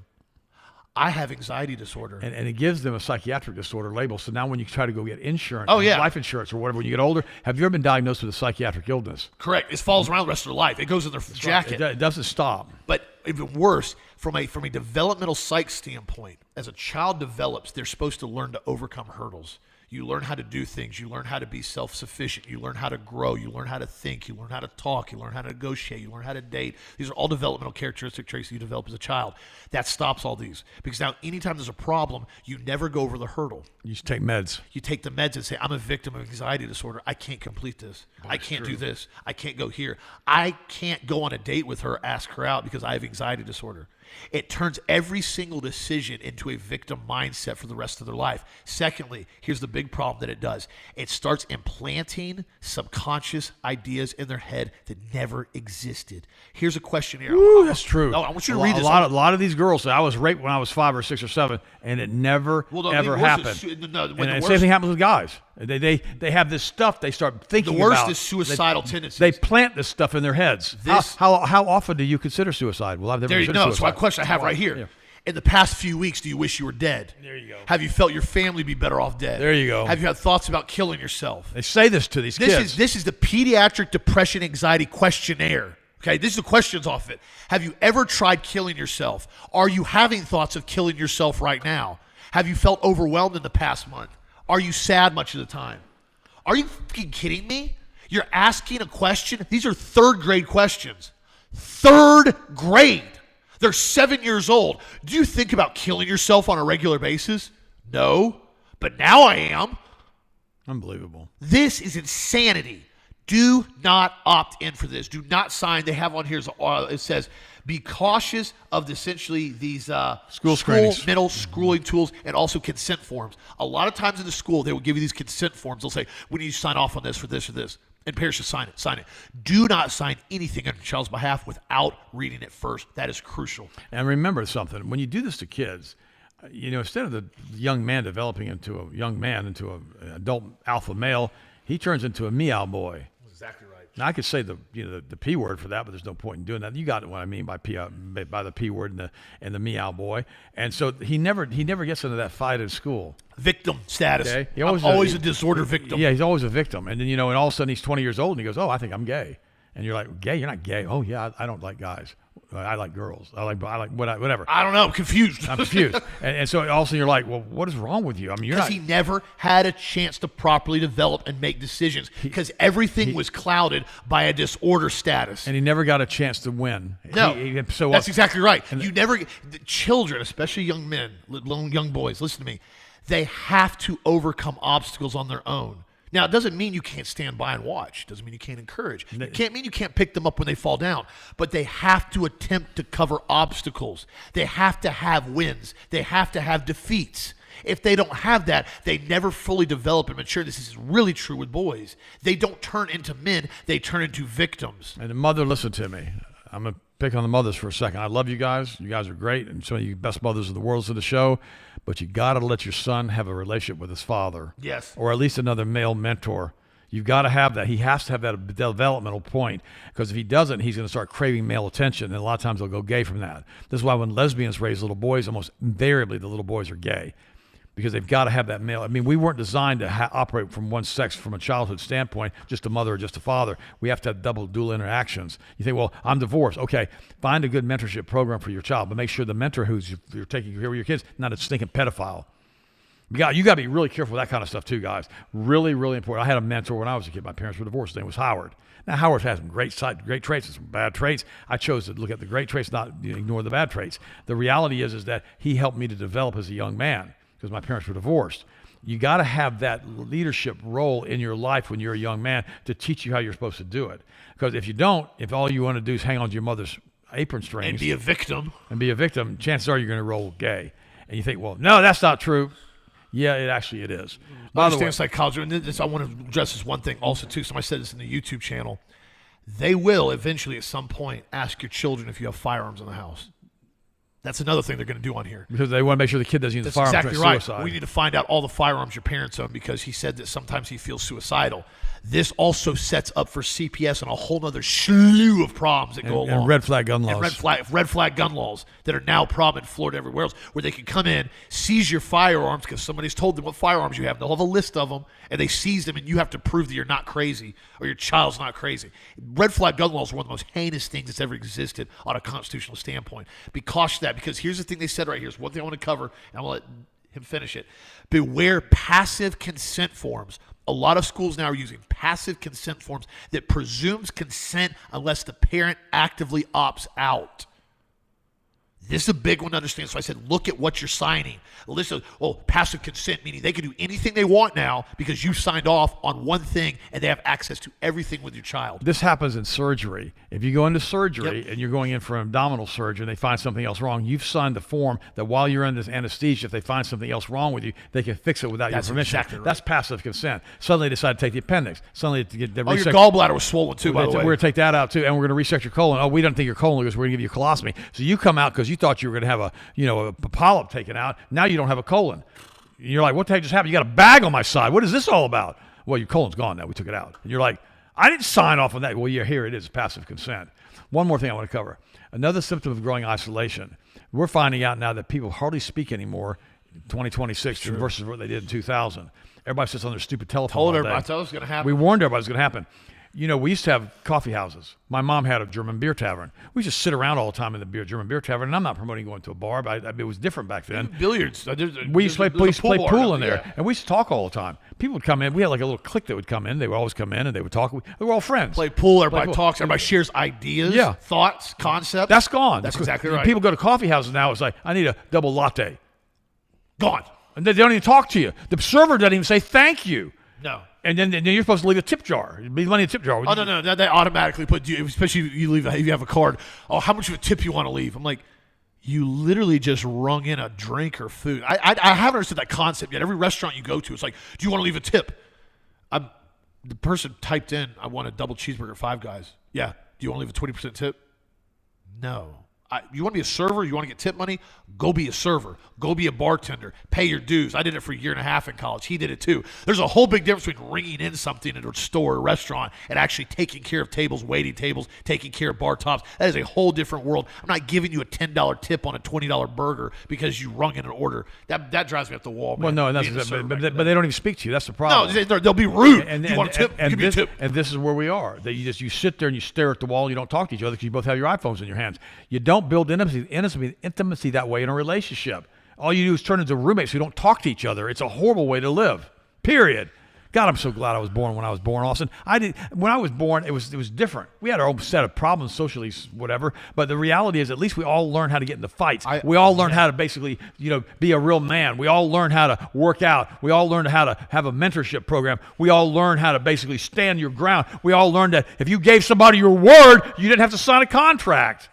I have anxiety disorder. And it gives them a psychiatric disorder label. So now when you try to go get insurance, yeah, life insurance or whatever, when you get older, have you ever been diagnosed with a psychiatric illness? Correct. It falls around the rest of their life. It goes in their jacket. It doesn't stop. But even worse, from a developmental psych standpoint, as a child develops, they're supposed to learn to overcome hurdles. You learn how to do things. You learn how to be self-sufficient. You learn how to grow. You learn how to think. You learn how to talk. You learn how to negotiate. You learn how to date. These are all developmental characteristic traits that you develop as a child. That stops all these. Because now anytime there's a problem, you never go over the hurdle. You just take meds. You take the meds and say, I'm a victim of anxiety disorder. I can't complete this. I can't do this. I can't go here. I can't go on a date with her, ask her out because I have anxiety disorder. It turns every single decision into a victim mindset for the rest of their life. Secondly, here's the big problem that it does. It starts implanting subconscious ideas in their head that never existed. Here's a question here. Ooh, that's true. I want you to read this. A lot of these girls say, I was raped when I was 5 or 6 or 7, and it never, ever happened. And the same thing happens with guys. They have this stuff they start thinking about. The worst is suicidal tendencies. They plant this stuff in their heads. How often do you consider suicide? Well, I've never considered suicide. That's my question I have right here. Yeah. In the past few weeks, do you wish you were dead? There you go. Have you felt your family be better off dead? There you go. Have you had thoughts about killing yourself? They say this to these kids. This is the Pediatric Depression Anxiety Questionnaire. Okay, these are the questions off it. Have you ever tried killing yourself? Are you having thoughts of killing yourself right now? Have you felt overwhelmed in the past month? Are you sad much of the time? Are you fucking kidding me? You're asking a question? These are third grade questions. Third grade. They're 7 years old. Do you think about killing yourself on a regular basis? No, but now I am. Unbelievable. This is insanity. Do not opt in for this. Do not sign. They have on here, it says, be cautious of essentially these school mental schooling tools and also consent forms. A lot of times in the school, they will give you these consent forms. They'll say, we need you to sign off on this for this or this. And parents should sign it. Do not sign anything on your child's behalf without reading it first. That is crucial. And remember something. When you do this to kids, instead of the young man developing into a young man, into an adult alpha male, he turns into a meow boy. Exactly right. Now I could say the P word for that, but there's no point in doing that. You got what I mean by the P word and the meow boy. And so he never gets into that fight in school. Victim status. Okay? I'm always a disorder victim. Yeah, he's always a victim. And then and all of a sudden he's 20 years old and he goes, "Oh, I think I'm gay." And you're like, "Gay? You're not gay." "Oh yeah, I don't like guys. I like girls. I like whatever." I don't know. I'm confused. I'm confused. and so all of a sudden you're like, "Well, what is wrong with you?" I mean, because he never had a chance to properly develop and make decisions because everything was clouded by a disorder status. And he never got a chance to win. No, that's exactly right. The children, especially young men, young boys, listen to me. They have to overcome obstacles on their own. Now, it doesn't mean you can't stand by and watch. It doesn't mean you can't encourage. It can't mean you can't pick them up when they fall down. But they have to attempt to cover obstacles. They have to have wins. They have to have defeats. If they don't have that, they never fully develop and mature. This is really true with boys. They don't turn into men. They turn into victims. And the mother, listen to me. I'm going to pick on the mothers for a second. I love you guys. You guys are great. And some of you best mothers in the world to the show. But you got to let your son have a relationship with his father. Yes. Or at least another male mentor. You've got to have that. He has to have that developmental point. Because if he doesn't, he's going to start craving male attention. And a lot of times they'll go gay from that. This is why when lesbians raise little boys, almost invariably the little boys are gay. Because they've got to have that male. I mean, we weren't designed to operate from one sex from a childhood standpoint, just a mother or just a father. We have to have dual interactions. You think, well, I'm divorced. Okay, find a good mentorship program for your child, but make sure the mentor you're taking care of your kids, not a stinking pedophile. You got to be really careful with that kind of stuff too, guys. Really, really important. I had a mentor when I was a kid. My parents were divorced. His name was Howard. Now, Howard has some great traits and some bad traits. I chose to look at the great traits, not ignore the bad traits. The reality is that he helped me to develop as a young man. Because my parents were divorced. You got to have that leadership role in your life when you're a young man to teach you how you're supposed to do it. Because if you don't, if all you want to do is hang on to your mother's apron strings and be a victim, chances are you're going to roll gay. And you think, well, no, that's not true. Yeah, it is. By the way, psychology, and this, I want to address this one thing also too. Somebody said this in the YouTube channel. they will eventually at some point ask your children if you have firearms in the house. That's another thing they're going to do on here. Because they want to make sure the kid doesn't use the firearm. That's exactly right. Suicide. We need to find out all the firearms your parents own because he said that sometimes he feels suicidal. This also sets up for CPS and a whole other slew of problems that go along. And red flag gun laws. And red flag gun laws that are now problem in Florida everywhere else, where they can come in, seize your firearms because somebody's told them what firearms you have. They'll have a list of them, and they seize them, and you have to prove that you're not crazy or your child's not crazy. Red flag gun laws are one of the most heinous things that's ever existed on a constitutional standpoint. Be cautious of that, because here's the thing they said right here. Here's one thing I want to cover, and I'll let him finish it. Beware passive consent forms. A lot of schools now are using passive consent forms that presumes consent unless the parent actively opts out. This is a big one to understand. So I said, look at what you're signing. Listen, passive consent, meaning they can do anything they want now because you signed off on one thing and they have access to everything with your child. This happens in surgery. If you go into surgery and you're going in for an abdominal surgery and they find something else wrong, you've signed the form that while you're under this anesthesia, if they find something else wrong with you, they can fix it without your permission. Exactly right. That's passive consent. Suddenly they decide to take the appendix. Suddenly to get the your gallbladder was swollen too, by the way. We're going to take that out too, and we're going to resect your colon. Oh, we don't think your colon goes. We're going to give you a colostomy. So you come out because you thought you were going to have a polyp taken out. Now you don't have a colon. You're like, what the heck just happened? You got a bag on my side. What is this all about? Well, your colon's gone now. We took it out. And you're like, I didn't sign off on that. Well, here it is, passive consent. One more thing I want to cover. Another symptom of growing isolation. We're finding out now that people hardly speak anymore in 2026 versus what they did in 2000. Everybody sits on their stupid telephone all day. I told it was going to happen. We warned everybody it was going to happen. You know, we used to have coffee houses. My mom had a German beer tavern. We just sit around all the time in the German beer tavern. And I'm not promoting going to a bar, but it was different back then. Billiards. We used to play pool in there, and we used to talk all the time. People would come in. We had like a little clique that would come in. They would always come in, and they would talk. We were all friends. Play pool. Everybody talks. Everybody shares ideas, thoughts, concepts. That's gone. That's exactly right. People go to coffee houses now. It's like, I need a double latte. Gone. And they don't even talk to you. The server doesn't even say thank you. No. And then you're supposed to leave a tip jar. Leave money in a tip jar. Oh, no. They automatically put you, especially if you have a card. Oh, how much of a tip you want to leave? I'm like, you literally just rung in a drink or food. I haven't understood that concept yet. Every restaurant you go to, it's like, do you want to leave a tip? The person typed in, I want a double cheeseburger, Five Guys. Yeah. Do you want to leave a 20% tip? No. You want to be a server? You want to get tip money? Go be a server. Go be a bartender. Pay your dues. I did it for a year and a half in college. He did it too. There's a whole big difference between ringing in something at a store or restaurant and actually taking care of tables, waiting tables, taking care of bar tops. That is a whole different world. I'm not giving you a $10 tip on a $20 burger because you rung in an order. That drives me up the wall, man. Well, no, but they don't even speak to you. That's the problem. No, they'll be rude. You want a tip? Give me a tip. And this is where we are. That you sit there and you stare at the wall. You don't talk to each other because you both have your iPhones in your hands. You don't build intimacy that way in a relationship. All you do is turn into roommates who don't talk to each other. It's a horrible way to live. Period. God, I'm so glad I was born when I was born, Austin. When I was born, it was different. We had our own set of problems socially, whatever. But the reality is, at least we all learned how to get into fights. We all learned how to basically, be a real man. We all learned how to work out. We all learned how to have a mentorship program. We all learned how to basically stand your ground. We all learned that if you gave somebody your word, you didn't have to sign a contract.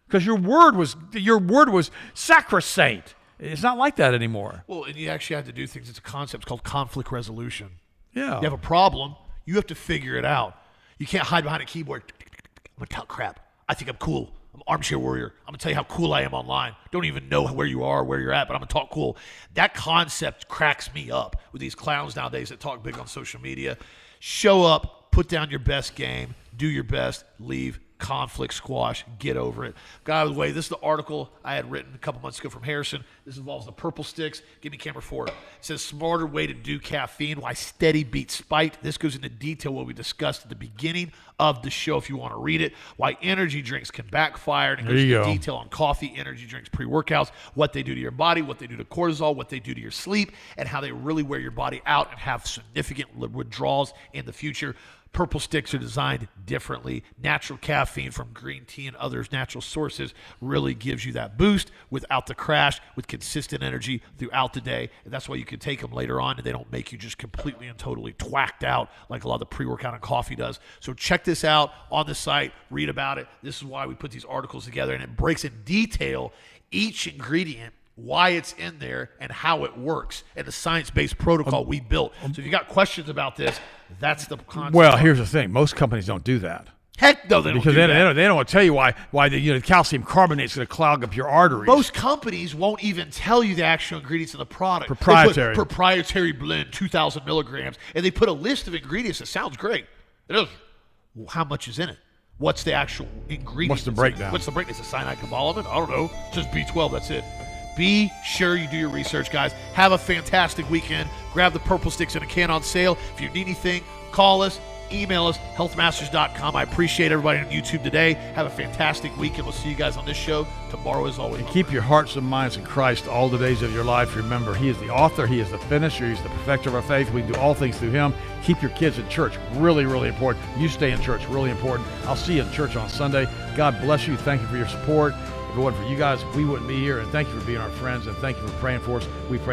Because your word was sacrosanct. It's not like that anymore. Well, and you actually have to do things. It's a concept called conflict resolution. Yeah. You have a problem. You have to figure it out. You can't hide behind a keyboard. I'm going to talk crap. I think I'm cool. I'm an armchair warrior. I'm going to tell you how cool I am online. Don't even know where you are or where you're at, but I'm going to talk cool. That concept cracks me up with these clowns nowadays that talk big on social media. Show up, put down your best game, do your best, leave. Conflict squash, get over it. By the way, this is the article I had written a couple months ago from Harrison. This involves the purple sticks. Give me camera 4. It says, smarter way to do caffeine, why steady beats spite. This goes into detail what we discussed at the beginning of the show if you want to read it. Why energy drinks can backfire. And it goes into detail on coffee, energy drinks, pre-workouts, what they do to your body, what they do to cortisol, what they do to your sleep, and how they really wear your body out and have significant withdrawals in the future. Purple sticks are designed differently. Natural caffeine from green tea and other natural sources really gives you that boost without the crash, with consistent energy throughout the day. And that's why you can take them later on and they don't make you just completely and totally twacked out like a lot of the pre-workout and coffee does. So check this out on the site. Read about it. This is why we put these articles together, and it breaks in detail each ingredient, why it's in there, and how it works, and the science-based protocol we built. So if you got questions about this, that's the concept. Well, here's the thing. Most companies don't do that. Heck no, they don't because do they that. don't want to tell you why the calcium carbonate is going to clog up your arteries. Most companies won't even tell you the actual ingredients in the product. Proprietary. They put proprietary blend, 2,000 milligrams, and they put a list of ingredients that sounds great. It does. Well, how much is in it? What's the actual ingredient? What's the breakdown? What's the breakdown? Is it cyanide cobalamin? I don't know. It's just B12. That's it. Be sure you do your research, guys. Have a fantastic weekend. Grab the purple sticks in a can on sale. If you need anything, call us. Email us, healthmasters.com. I appreciate everybody on YouTube today. Have a fantastic weekend. We'll see you guys on this show tomorrow as always. And keep your hearts and minds in Christ all the days of your life. Remember, He is the author. He is the finisher. He's the perfecter of our faith. We can do all things through Him. Keep your kids in church. Really, really important. You stay in church. Really important. I'll see you in church on Sunday. God bless you. Thank you for your support. If it wasn't for you guys, we wouldn't be here. And thank you for being our friends. And thank you for praying for us. We pray